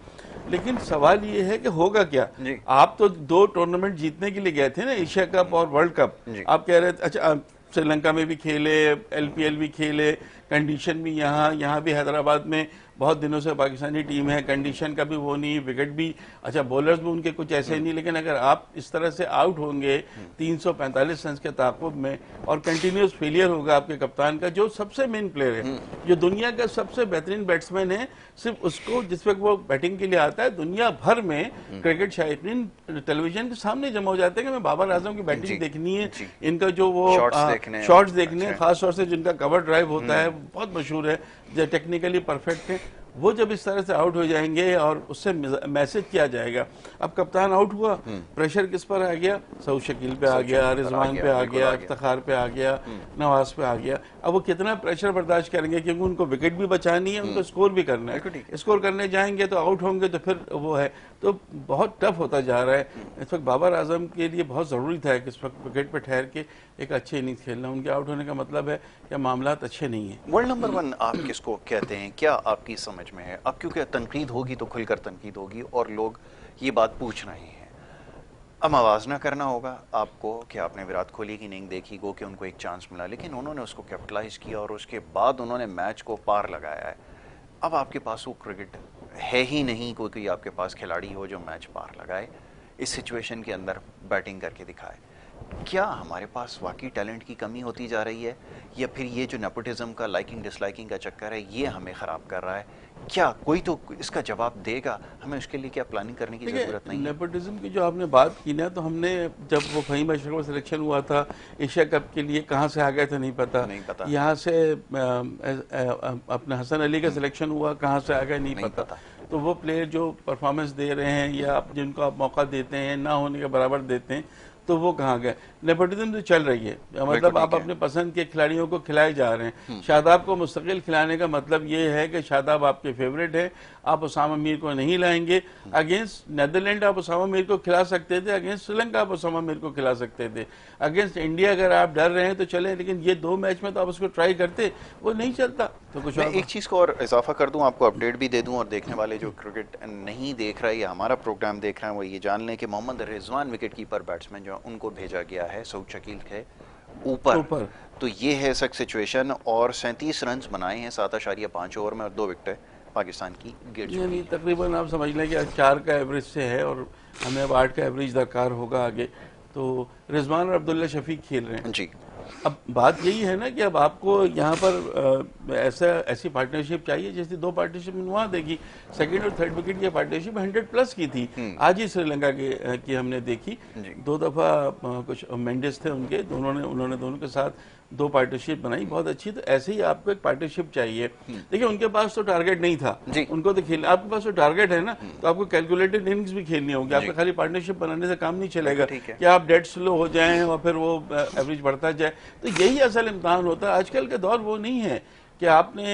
लेकिन सवाल ये है कि होगा क्या। आप तो 2 टूर्नामेंट जीतने के लिए गए थे ना, एशिया कप और वर्ल्ड कप। आप कह रहे थे अच्छा श्रीलंका में भी खेले, LPL भी खेले, कंडीशन भी यहाँ भी हैदराबाद में बहुत दिनों से पाकिस्तानी टीम है, कंडीशन का भी वो नहीं, विकेट भी अच्छा, बॉलर्स भी उनके कुछ ऐसे नहीं। लेकिन अगर आप इस तरह से आउट होंगे 345 रन के ताकुब में और कंटिन्यूस फेलियर होगा आपके कप्तान का, जो सबसे मेन प्लेयर है, जो दुनिया का सबसे बेहतरीन बैट्समैन है, सिर्फ उसको जिस वक्त वो बैटिंग के लिए आता है, दुनिया भर में क्रिकेट शायकीन टेलीविजन के सामने जमा हो जाते हैं कि हमें बाबर आजम की बैटिंग देखनी है, इनका जो वो शॉट्स देखने, खास तौर से जिनका कवर ड्राइव होता है, बहुत मशहूर है, जो टेक्निकली परफेक्ट है। वो जब इस तरह से आउट हो जाएंगे और उससे मैसेज किया जाएगा। अब कप्तान आउट हुआ, प्रेशर किस पर आ गया? सऊद शकील पे आ गया, रिजवान पे आ गया, इफ्तिखार पे आ गया, नवाज पे आ गया। अब वो कितना प्रेशर बर्दाश्त करेंगे, क्योंकि उनको विकेट भी बचानी है, उनको स्कोर भी करना है। स्कोर करने जाएंगे तो आउट होंगे तो फिर वो है, तो बहुत टफ होता जा रहा है। इस वक्त बाबर आजम के लिए बहुत ज़रूरी था कि इस वक्त विकेट पर ठहर के एक अच्छी इनिंग्स खेलना। उनके आउट होने का मतलब है कि मामलात अच्छे नहीं है। वर्ल्ड नंबर 1 आप किसको कहते हैं, क्या आपकी समझ में है? अब क्योंकि तनकीद होगी तो खुलकर तनकीद होगी और लोग ये बात पूछ रहे हैं। अब आवाज़ करना होगा आपको कि आपने विराट कोहली की इनिंग देखी गो कि उनको एक चांस मिला, लेकिन उन्होंने उसको कैपिटलाइज किया और उसके बाद उन्होंने मैच को पार लगाया है। अब आपके पास वो क्रिकेट है ही नहीं, कोई आपके पास खिलाड़ी हो जो मैच पार लगाए, इस सिचुएशन के अंदर बैटिंग करके दिखाए। क्या हमारे पास वाकई टैलेंट की कमी होती जा रही है, या फिर ये जो नेपोटिज्म का लाइकिंग डिसलाइकिंग का चक्कर है ये हमें ख़राब कर रहा है? क्या कोई तो इसका जवाब देगा? हमें उसके लिए क्या प्लानिंग करने की ज़रूरत नहीं है? नेपोटिज्म की जो आपने बात की ना, तो हमने जब वो फहीम अशरफ का सिलेक्शन हुआ था एशिया कप के लिए, कहाँ से आ गए थे नहीं पता। यहाँ से अपने हसन अली का सिलेक्शन हुआ, कहाँ से आ गए नहीं पता। तो वो प्लेयर जो परफॉर्मेंस दे रहे हैं या जिनको आप मौका देते हैं, ना होने के बराबर देते हैं, तो वो कहाँ गए? नेपोटिज्म तो चल रही है, मतलब आप अपने पसंद के खिलाड़ियों को खिलाए जा रहे हैं। शादाब को मुस्तकिल खिलाने का मतलब ये है कि शादाब आपके फेवरेट है, आप उसामा मीर को नहीं लाएंगे। अगेंस्ट नेदरलैंड आप उसामा मीर को खिला सकते थे, अगेंस्ट श्रीलंका आप उसामा मीर को खिला सकते थे, अगेंस्ट इंडिया अगर आप डर रहे हैं तो चले, लेकिन ये 2 मैच में तो आप उसको ट्राई करते, वो नहीं चलता। तो कुछ मैं एक चीज़ को और इजाफा कर दूं, आपको अपडेट भी दे दूं, और देखने वाले जो क्रिकेट नहीं देख रहे या हमारा प्रोग्राम देख रहे हैं वो ये जान लें कि Mohammad Rizwan wicket keeper batsman जो उनको भेजा गया है सऊद शकील के ऊपर। तो ये है सक सिचुएशन, और 37 रन बनाए हैं 7.5 ओवर में और 2 विकेटें पाकिस्तान की गिर चुकी हैं। तकरीबन आप समझ लें कि 4 का एवरेज से है और हमें अब 8 का एवरेज दरकार होगा आगे। तो रिजवान और अब्दुल्ला शफीक खेल रहे हैं जी। अब बात यही है ना कि अब आपको यहाँ पर ऐसी पार्टनरशिप चाहिए जैसे 2 पार्टनरशिप वहाँ देखी, सेकंड और थर्ड विकेट की पार्टनरशिप 100+ की थी। आज ही श्रीलंका की हमने देखी, 2 दफ़ा कुछ मेंडिस थे उनके, उन्होंने दोनों के साथ 2 पार्टनरशिप बनाई, बहुत अच्छी। तो ऐसे ही आपको एक पार्टनरशिप चाहिए। देखिए उनके पास तो टारगेट नहीं था, उनको तो खेलना, आपके पास तो टारगेट है ना, तो आपको कैलकुलेटेड इनिंग्स भी खेलनी होगी। आपको खाली पार्टनरशिप बनाने से काम नहीं चलेगा कि आप डेड स्लो हो जाएं और फिर वो एवरेज बढ़ता जाए। तो यही असल इम्तिहान होता है। आजकल का दौर वो नहीं है कि आपने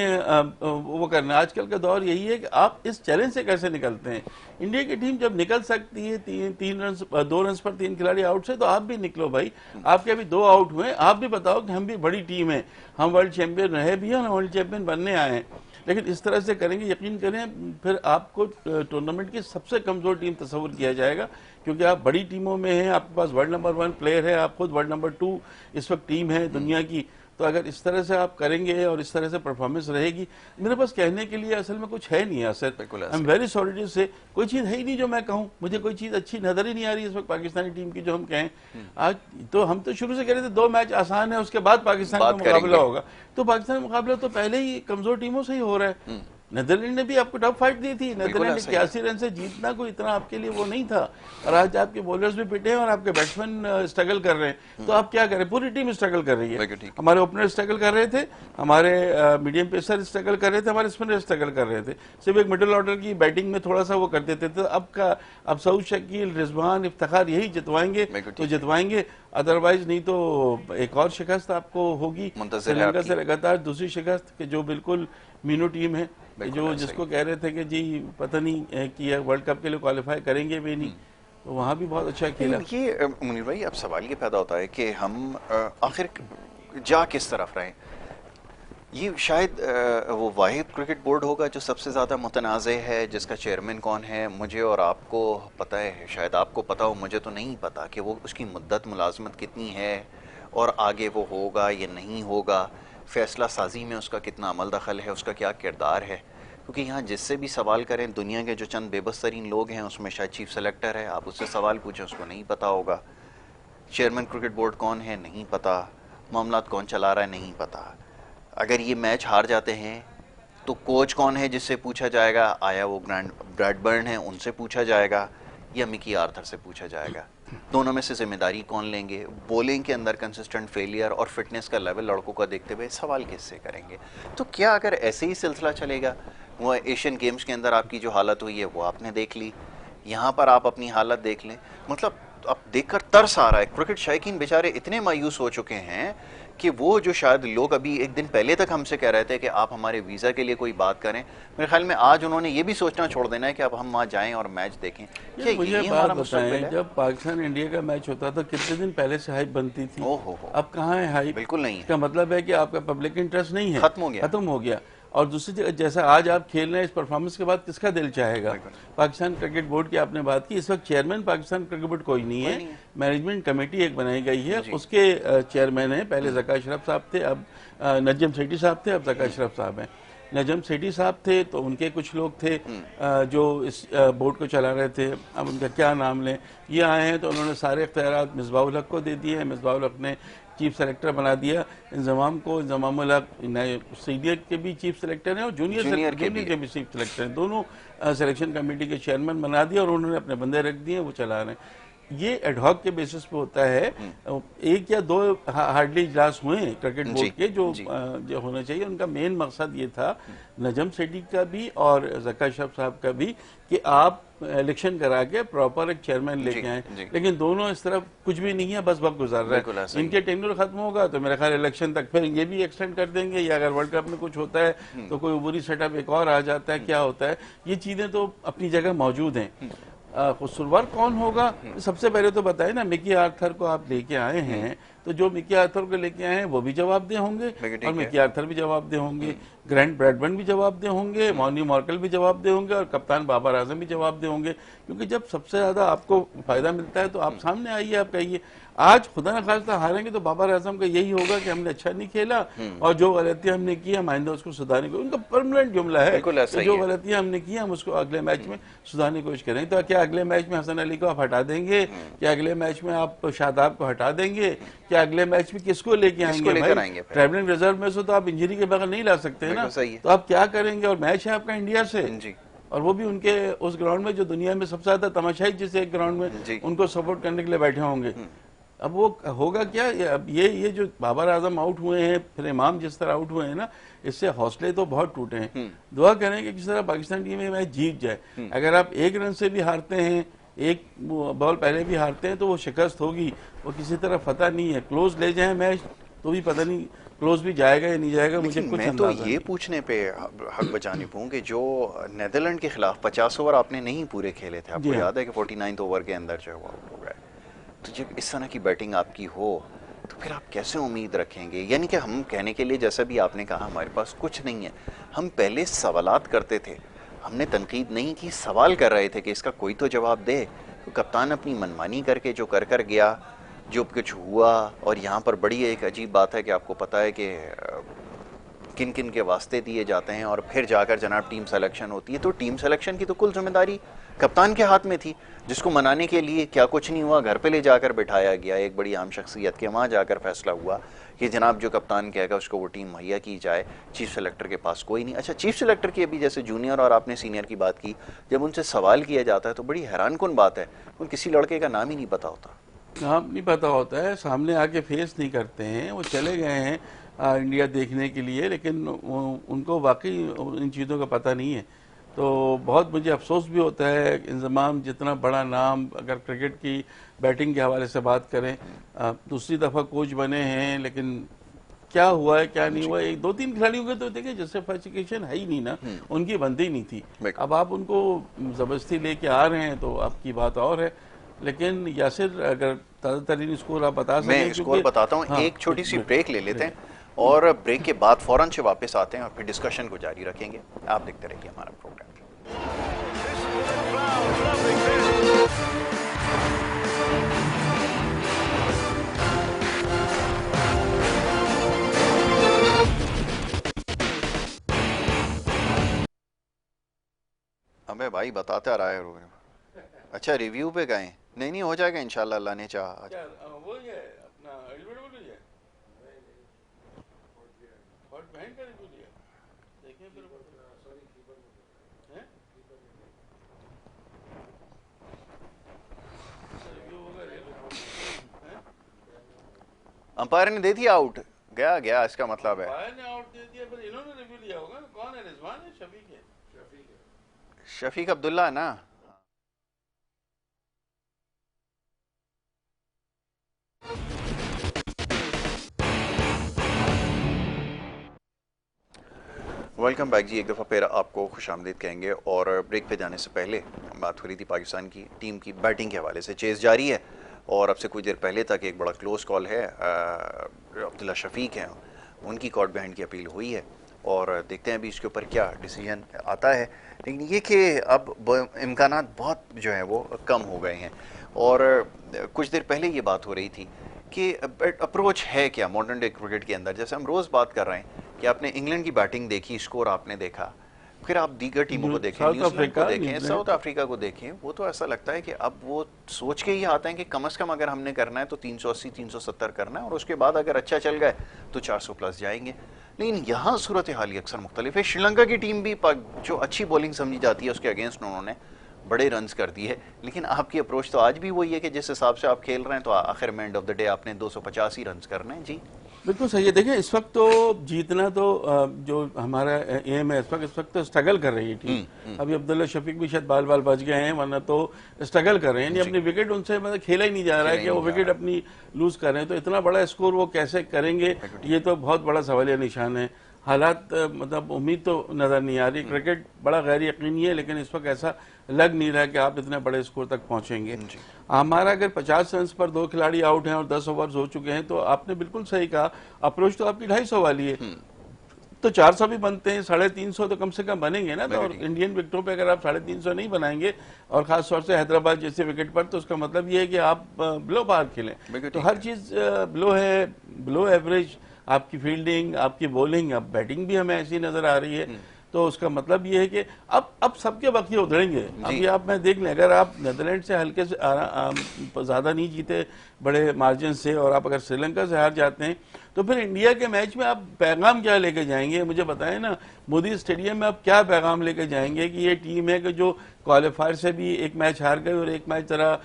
वो करना। आजकल का दौर यही है कि आप इस चैलेंज से कैसे निकलते हैं। इंडिया की टीम जब निकल सकती है 2 रन पर 3 खिलाड़ी आउट से, तो आप भी निकलो भाई। आपके अभी 2 आउट हुए, आप भी बताओ कि हम भी बड़ी टीम है, हम वर्ल्ड चैंपियन रहे भी हैं, हम वर्ल्ड चैंपियन बनने आए हैं। लेकिन इस तरह से करेंगे, यकीन करें, फिर आपको टूर्नामेंट की सबसे कमज़ोर टीम तस्वुर किया जाएगा, क्योंकि आप बड़ी टीमों में हैं, आपके पास वर्ल्ड नंबर 1 प्लेयर है, आप खुद वर्ल्ड नंबर 2 इस वक्त टीम है दुनिया की। तो तो अगर इस तरह से आप करेंगे और इस तरह से परफॉर्मेंस रहेगी, मेरे पास कहने के लिए असल में कुछ है नहीं Yasir. I am very sorry to say कोई चीज़ है ही नहीं जो मैं कहूँ, मुझे कोई चीज़ अच्छी नजर ही नहीं आ रही इस वक्त पाकिस्तानी टीम की जो हम कहें। आज तो हम तो शुरू से कह रहे थे 2 मैच आसान है, उसके बाद पाकिस्तान का मुकाबला होगा, तो पाकिस्तान का मुकाबला तो पहले ही कमजोर टीमों से ही हो रहा है। नीदरलैंड ने भी आपको टफ फाइट दी थी, नीदरलैंड ने 81 रन से जीतना कोई इतना आपके लिए वो नहीं था, और आज आपके बॉलर्स भी पिटे हैं और आपके बैट्समैन स्ट्रगल कर रहे हैं, तो आप क्या करें, पूरी टीम स्ट्रगल कर रही है। हमारे ओपनर स्ट्रगल कर रहे थे, हमारे मीडियम पेसर स्ट्रगल कर रहे थे, हमारे स्पिनर स्ट्रगल कर रहे थे, सिर्फ एक मिडिल ऑर्डर की बैटिंग में थोड़ा सा वो कर देते थे। अब सऊद शकील, रिजवान, इफ्तिखार यही जितवाएंगे तो जितवाएंगे, अदरवाइज नहीं तो एक और शिकस्त आपको होगी श्रीलंका से लगातार, दूसरी शिकस्त कि जो बिल्कुल मीनू टीम है, जो जिसको कह रहे थे कि जी पता नहीं कि वर्ल्ड कप के लिए क्वालिफाई करेंगे भी नहीं, तो वहाँ भी बहुत अच्छा खेला। ये मुनीर भाई अब सवाल ये पैदा होता है कि हम आखिर जा किस तरफ रहे। ये शायद वो वाहिद क्रिकेट बोर्ड होगा जो सबसे ज़्यादा मुतनाज़े है, जिसका चेयरमैन कौन है मुझे और आपको पता है, शायद आपको पता हो, मुझे तो नहीं पता कि वो उसकी मुद्दत मुलाजमत कितनी है और आगे वो होगा या नहीं होगा, फ़ैसला साजी में उसका कितना अमल दखल है, उसका क्या किरदार है। क्योंकि यहाँ जिससे भी सवाल करें, दुनिया के जो चंद बेबस तरीन लोग हैं उसमें शायद चीफ सेलेक्टर है, आप उससे सवाल पूछें उसको नहीं पता होगा, चेयरमैन क्रिकेट बोर्ड कौन है नहीं पता, मामलात कौन चला रहा है नहीं पता। अगर ये मैच हार जाते हैं तो कोच कौन है जिससे पूछा जाएगा, आया वो ब्रैडबर्न है उनसे पूछा जाएगा या मिकी आर्थर से पूछा जाएगा, दोनों में से जिम्मेदारी कौन लेंगे। बॉलिंग के अंदर कंसिस्टेंट फेलियर और फिटनेस का लेवल लड़कों का देखते हुए सवाल किससे करेंगे। तो क्या अगर ऐसे ही सिलसिला चलेगा, वो एशियन गेम्स के अंदर आपकी जो हालत हुई है वो आपने देख ली, यहाँ पर आप अपनी हालत देख लें, मतलब अब देखकर तरस आ रहा है। क्रिकेट शायकीन बेचारे इतने मायूस हो चुके हैं कि वो जो शायद लोग अभी एक दिन पहले तक हमसे कह रहे थे कि आप हमारे वीज़ा के लिए कोई बात करें, मेरे ख्याल में आज उन्होंने ये भी सोचना छोड़ देना है कि अब हम वहाँ जाएं और मैच देखें। क्या मुझे ये बात बताएं, जब पाकिस्तान इंडिया का मैच होता था कितने दिन पहले से हाइप बनती थी, अब कहाँ है हाइप? बिल्कुल नहीं है। इसका मतलब है कि आपका पब्लिक इंटरेस्ट नहीं है, खत्म हो गया। और दूसरी जगह जैसा आज आप खेल रहे हैं, इस परफॉर्मेंस के बाद किसका दिल चाहेगा। पाकिस्तान क्रिकेट बोर्ड की आपने बात की, इस वक्त चेयरमैन पाकिस्तान क्रिकेट बोर्ड कोई नहीं है, मैनेजमेंट कमेटी एक बनाई गई है, उसके चेयरमैन है, पहले ज़का अशरफ साहब थे, अब नजम सेठी साहब थे, अब ज़का अशरफ साहब हैं। नजम सेठी साहब थे तो उनके कुछ लोग थे जो इस बोर्ड को चला रहे थे, अब उनका क्या नाम लें, ये आए हैं तो उन्होंने सारे इख्तियारात मिसबाहुल हक को दे दिए हैं, मिसबाहुल हक ने चीफ सेलेक्टर बना दिया इंजमाम को, इंजमामुल हक सीनियर के भी चीफ सेलेक्टर हैं और जूनियर के भी चीफ सेलेक्टर हैं, दोनों सिलेक्शन कमेटी के चेयरमैन बना दिया और उन्होंने अपने बंदे रख दिए, वो चला रहे हैं। ये एडहॉक के बेसिस पे होता है, एक या दो हार्डली इजलास हुए क्रिकेट बोर्ड के जो होना चाहिए। उनका मेन मकसद ये था, नजम सेठी का भी और ज़का अशरफ साहब का भी, कि आप इलेक्शन करा के प्रॉपर एक चेयरमैन लेके आए, लेकिन दोनों इस तरफ कुछ भी नहीं है, बस वक्त गुजार रहा है। इनके टेन्योर खत्म होगा तो मेरा ख्याल इलेक्शन तक फिर ये भी एक्सटेंड कर देंगे, या अगर वर्ल्ड कप में कुछ होता है तो कोई उबूरी सेटअप एक और आ जाता है, क्या होता है, ये चीजें तो अपनी जगह मौजूद हैं। कसूरवार कौन होगा, सबसे पहले तो बताए ना, मिकी आर्थर को आप लेके आए हैं, तो जो मिकी आर्थर को लेके आए हैं वो भी जवाबदेह होंगे और मिकी आर्थर भी जवाबदेह होंगे, ग्रैंड ब्रैडबर्न भी जवाबदेह होंगे, मॉनी मार्कल भी जवाबदेह होंगे और कप्तान बाबर आजम भी जवाबदेह होंगे। क्योंकि जब सबसे ज्यादा आपको फायदा मिलता है तो आप सामने आइए, आप कहिए। आज खुदा न खास्ता हारेंगे तो बाबर आजम का यही होगा कि हमने अच्छा नहीं खेला और जो गलतियां हमने की हम आइंदा उसको सुधारने को, उनका परमानेंट जुमला है कि जो गलतियां हमने की हम उसको अगले मैच में सुधारने की कोशिश करेंगे। तो क्या अगले मैच में हसन अली को आप हटा देंगे? क्या अगले मैच में आप शादाब को हटा देंगे? क्या अगले मैच में किसको लेके आएंगे? ट्रैवलिंग रिजर्व में से तो आप इंजरी के बगैर नहीं ला सकते हैं ना, तो आप क्या करेंगे? और मैच है आपका इंडिया से, और वो भी उनके उस ग्राउंड में जो दुनिया में सबसे ज्यादा तमाशाई जिस एक ग्राउंड में उनको सपोर्ट करने के लिए बैठे होंगे। अब वो होगा क्या? अब ये जो बाबर आजम आउट हुए हैं, फिर इमाम जिस तरह आउट हुए हैं ना, इससे हौसले तो बहुत टूटे हैं। दुआ करें कि किस तरह पाकिस्तान टीम में मैच जीत जाए। अगर आप एक रन से भी हारते हैं, एक बॉल पहले भी हारते हैं, तो वो शिकस्त होगी, वो किसी तरह फतह नहीं है। क्लोज ले जाए मैच तो भी पता नहीं क्लोज भी जाएगा या नहीं जाएगा, मुझे कुछ मैं तो ये पूछने पे हक बचानी पाऊँ कि जो नीदरलैंड के खिलाफ 50 ओवर आपने नहीं पूरे खेले थे, आपको याद है कि 49 ओवर के अंदर जो आउट हो गए, तो जब इस तरह की बैटिंग आपकी हो तो फिर आप कैसे उम्मीद रखेंगे? यानी कि हम कहने के लिए, जैसा भी आपने कहा, हमारे पास कुछ नहीं है, हम पहले सवालात करते थे, हमने तनकीद नहीं की, सवाल कर रहे थे कि इसका कोई तो जवाब दे। तो कप्तान अपनी मनमानी करके जो कर गया, जो कुछ हुआ। और यहाँ पर बड़ी एक अजीब बात है कि आपको पता है कि किन किन के वास्ते दिए जाते हैं और फिर जाकर जनाब टीम सिलेक्शन होती है। तो टीम सिलेक्शन की तो कुल जिम्मेदारी कप्तान के हाथ में थी, जिसको मनाने के लिए क्या कुछ नहीं हुआ, घर पे ले जाकर बिठाया गया एक बड़ी आम शख्सियत के। वहाँ जाकर फैसला हुआ कि जनाब जो कप्तान कहेगा उसको वो टीम मुहैया की जाए, चीफ सेलेक्टर के पास कोई नहीं। अच्छा, चीफ सेलेक्टर की अभी जैसे जूनियर और आपने सीनियर की बात की, जब उनसे सवाल किया जाता है तो बड़ी हैरान कुन बात है, उन किसी लड़के का नाम ही नहीं पता होता। नाम नहीं पता होता है, सामने आके फेस नहीं करते हैं। वो चले गए हैं इंडिया देखने के लिए, लेकिन उनको वाकई इन चीज़ों का पता नहीं है। तो बहुत मुझे अफसोस भी होता है। इंजमाम जितना बड़ा नाम, अगर क्रिकेट की बैटिंग के हवाले से बात करें, दूसरी दफ़ा कोच बने हैं, लेकिन क्या हुआ है क्या नहीं हुआ है, एक दो तीन खिलाड़ियों के तो देखें जस्टिफिकेशन है ही नहीं ना, उनकी बनती ही नहीं थी। अब आप उनको ज़बरदस्ती लेके आ रहे हैं तो आपकी बात और है। लेकिन यासिर, अगर ताज़ा तरीन स्कोर आप बता सकते हैं? मैं स्कोर बताता हूँ। हाँ, एक छोटी सी ब्रेक ले लेते हैं और ब्रेक के बाद फौरन से वापस आते हैं और फिर डिस्कशन को जारी रखेंगे। आप देखते रहिए हमारा प्रोग्राम। अबे भाई बताता रहा है। अच्छा, रिव्यू पे गए? नहीं हो जाएगा इंशाल्लाह, अल्लाह ने चाहा। वो है अपना एलिवेटर है, हॉट बैंड का रिव्यू लिया, देखिए फिर हैं रिव्यू होगा। अंपायर ने दे दिया आउट, गया इसका मतलब है। अंपायर ने आउट दे दिया, फिर इन्होंने रिव्यू लिया होगा। कौन है, रिजवान है, शफीक है? शफीक अब्दुल्ला ना। वेलकम बैक जी, एक दफ़ा फिर आपको खुशामदीद कहेंगे। और ब्रेक पे जाने से पहले बात हो रही थी पाकिस्तान की टीम की बैटिंग के हवाले से। चेस जारी है और अब से कुछ देर पहले तक एक बड़ा क्लोज कॉल है। अब्दुल्ला शफीक हैं, उनकी कॉर्ट बैंड की अपील हुई है और देखते हैं अभी इसके ऊपर क्या डिसीजन आता है। लेकिन ये कि अब इम्कानात बहुत जो है वो कम हो गए हैं। और कुछ देर पहले ये बात हो रही थी कि अप्रोच है क्या मॉडर्न डे क्रिकेट के अंदर। जैसे हम रोज़ बात कर रहे हैं कि आपने इंग्लैंड की बैटिंग देखी, स्कोर आपने देखा, फिर आप दीगर टीमों को देखें, न्यूजीलैंड को देखें, साउथ अफ्रीका को देखें, वो तो ऐसा लगता है कि अब वो सोच के ही आते हैं कि कम से कम अगर हमने करना है तो 380 370 करना है और उसके बाद अगर अच्छा चल गए तो 400 प्लस जाएंगे। लेकिन यहाँ सूरत हाल अक्सर मुख्तलिफ है। श्रीलंका की टीम भी जो अच्छी बॉलिंग समझी जाती है उसके अगेंस्ट उन्होंने बड़े रन्स कर दिए। लेकिन आपकी अप्रोच तो आज भी वही है कि जिस हिसाब से आप खेल रहे हैं तो आखिर में एंड ऑफ द डे आपने 250 ही रन्स करने हैं। जी बिल्कुल सही है। देखिए, इस वक्त तो जीतना तो जो हमारा एम है, इस वक्त तो स्ट्रगल कर रही है टीम। अभी अब्दुल्ला शफीक भी शायद बाल बच गए हैं, वरना तो स्ट्रगल कर रहे हैं। यानी अपनी विकेट उनसे मतलब खेला ही नहीं जा रहा है कि वो विकेट अपनी लूज कर रहे हैं। तो इतना बड़ा स्कोर वो कैसे करेंगे, ये तो बहुत बड़ा सवालिया निशान है। हालात मतलब उम्मीद तो नज़र नहीं आ रही। क्रिकेट बड़ा गैर यकीनी है, लेकिन इस वक्त ऐसा लग नहीं रहा कि आप इतने बड़े स्कोर तक पहुंचेंगे। हमारा अगर 50 रन पर 2 खिलाड़ी आउट हैं और 10 ओवर्स हो चुके हैं, तो आपने बिल्कुल सही कहा, अप्रोच तो आपकी 250 वाली है। तो 400 भी बनते हैं, 350 तो कम से कम बनेंगे ना। तो और इंडियन विकेटों पे अगर आप 350 नहीं बनाएंगे और खासतौर से हैदराबाद जैसे विकेट पर, तो उसका मतलब ये है कि आप बिलो पार खेलें। तो हर चीज़ बिलो है, बिलो एवरेज आपकी फील्डिंग, आपकी बॉलिंग, अब बैटिंग भी हमें ऐसी नजर आ रही है। तो उसका मतलब ये है कि अब सबके वक्त उधड़ेंगे। अभी आप मैं देख लें, अगर आप नेदरलैंड से हल्के से ज़्यादा नहीं जीते बड़े मार्जिन से, और आप अगर श्रीलंका से हार जाते हैं, तो फिर इंडिया के मैच में आप पैगाम क्या लेके जाएंगे? मुझे बताएं ना, मोदी स्टेडियम में आप क्या पैगाम लेके जाएंगे कि ये टीम है कि जो क्वालिफायर से भी एक मैच हार गई और एक मैच जरा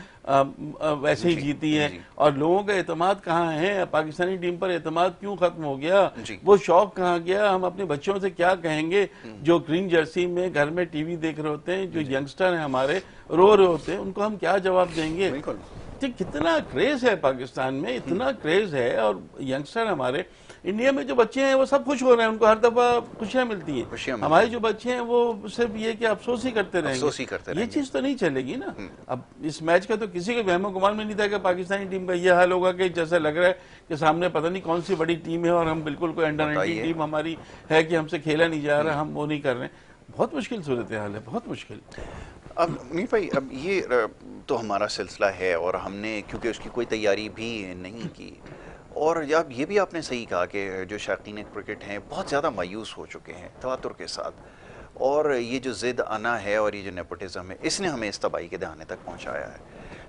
वैसे ही जीती है। और लोगों का एतमाद कहाँ है? पाकिस्तानी टीम पर एतमाद क्यों खत्म हो गया? वो शौक कहाँ गया? हम अपने बच्चों से क्या कहेंगे जो ग्रीन जर्सी में घर में टीवी देख रहे होते हैं, जो यंगस्टर हैं हमारे रो रहे होते हैं, उनको हम क्या जवाब देंगे? कितना क्रेज है पाकिस्तान में, इतना क्रेज है। और यंगस्टर हमारे इंडिया में जो बच्चे हैं वो सब खुश हो रहे हैं, उनको हर दफा खुशियां मिलती हैं। हमारे जो बच्चे हैं वो सिर्फ ये कि अफसोस ही करते रहेंगे। ये चीज तो नहीं चलेगी ना। अब इस मैच का तो किसी के वहमो गुमान में नहीं था कि पाकिस्तानी टीम का ये हाल होगा कि जैसा लग रहा है कि सामने पता नहीं कौन सी बड़ी टीम है और हम बिल्कुल कोई अंडर 19 टीम हमारी है कि हमसे खेला नहीं जा रहा, हम वो नहीं कर रहे हैं। बहुत मुश्किल सूरत हाल है, बहुत मुश्किल। अब नहीं भाई, अब ये तो हमारा सिलसिला है और हमने क्योंकि उसकी कोई तैयारी भी नहीं की, और अब ये भी आपने सही कहा कि जो शौकीन क्रिकेट हैं बहुत ज़्यादा मायूस हो चुके हैं तवातुर के साथ, और ये जो ज़िद आना है और ये जो नेपोटिज़म है इसने हमें इस तबाही के दहाने तक पहुंचाया है।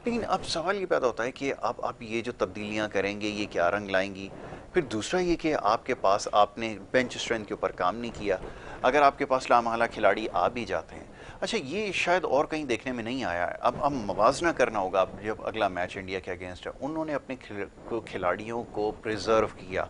लेकिन अब सवाल ये पैदा होता है कि अब आप ये जो तब्दीलियां करेंगे ये क्या रंग लाएंगी। फिर दूसरा ये कि आपके पास आपने बेंच स्ट्रेंथ के ऊपर काम नहीं किया, अगर आपके पास लामहला खिलाड़ी आ भी जाते हैं, अच्छा ये शायद और कहीं देखने में नहीं आया है। अब मवाजना करना होगा। अब जब अगला मैच इंडिया के अगेंस्ट है, उन्होंने अपने खिलाड़ियों को प्रिजर्व किया,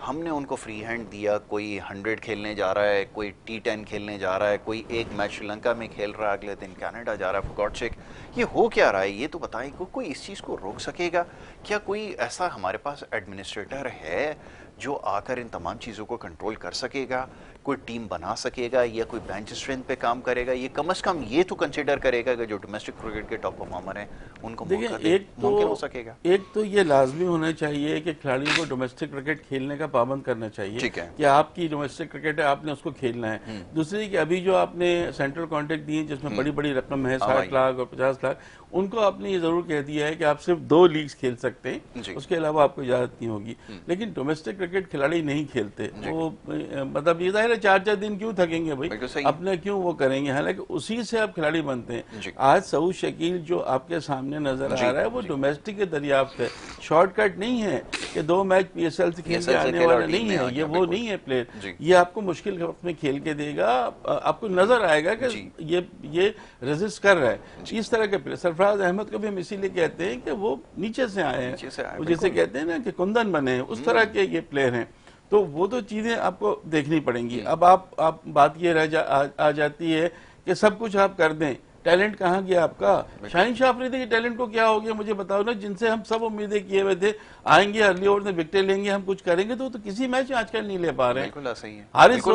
हमने उनको फ्री हैंड दिया, कोई 100 खेलने जा रहा है, कोई T10 खेलने जा रहा है, कोई एक मैच श्रीलंका में खेल रहा है, अगले दिन कनाडा जा रहा है, फॉर गॉड्स सेक। ये हो क्या रहा है ये तो बताएं। कोई इस चीज़ को रोक सकेगा क्या? कोई ऐसा हमारे पास एडमिनिस्ट्रेटर है जो आकर इन तमाम चीज़ों को कंट्रोल कर सकेगा, कोई टीम बना सकेगा, या कोई बेंच स्ट्रेंथ पे काम करेगा? ये कम से कम ये तो कंसिडर करेगा कि जो डोमेस्टिक क्रिकेट के टॉप परफॉर्मर हैं उनको देखिए, मुमकिन हो सकेगा। एक तो ये लाजमी होना चाहिए कि खिलाड़ियों को डोमेस्टिक क्रिकेट खेलने का पाबंद करना चाहिए। ठीक है कि आपकी डोमेस्टिक क्रिकेट है, आपने उसको खेलना है। दूसरी कि अभी जो आपने सेंट्रल कॉन्ट्रैक्ट दिए जिसमें बड़ी बड़ी रकम है, 60 लाख और 50 लाख, उनको आपने ये जरूर कह दिया है कि आप सिर्फ 2 लीग्स खेल सकते हैं, उसके अलावा आपको इजाजत नहीं होगी। लेकिन डोमेस्टिक क्रिकेट खिलाड़ी नहीं खेलते, वो मतलब ये जाहिर है 4-4 दिन क्यों थकेंगे भाई, अपने क्यों वो करेंगे, हालांकि उसी से आप खिलाड़ी बनते हैं। आज सऊद शकील जो आपके सामने नजर आ रहा है वो डोमेस्टिक के दरियाफ्त है, शॉर्टकट नहीं है कि 2 मैच PSL से खेल के आने वाला नहीं है, ये वो नहीं है प्लेयर। ये आपको मुश्किल वक्त में खेल के देगा, आपको नजर आएगा कि ये रेजिस्ट कर रहा है। इस तरह के प्लेयर, सरफराज अहमद को भी हम इसीलिए कहते हैं कि वो नीचे से आए हैं, जैसे कहते हैं ना कि कुंदन बने हैं, उस तरह के ये प्लेयर हैं। तो वो तो चीजें आपको देखनी पड़ेंगी। अब आप बात ये आ जाती है कि सब कुछ आप कर दें, टैलेंट कहाँ गया आपका? शाहीन शाह अफरीदी के टैलेंट को क्या हो गया मुझे बताओ ना, जिनसे हम सब उम्मीदें किए हुए थे आएंगे अर्ली ओवर में विकेट लेंगे, हम कुछ करेंगे, तो किसी मैच में आजकल नहीं ले पा रहे हैं। हारिस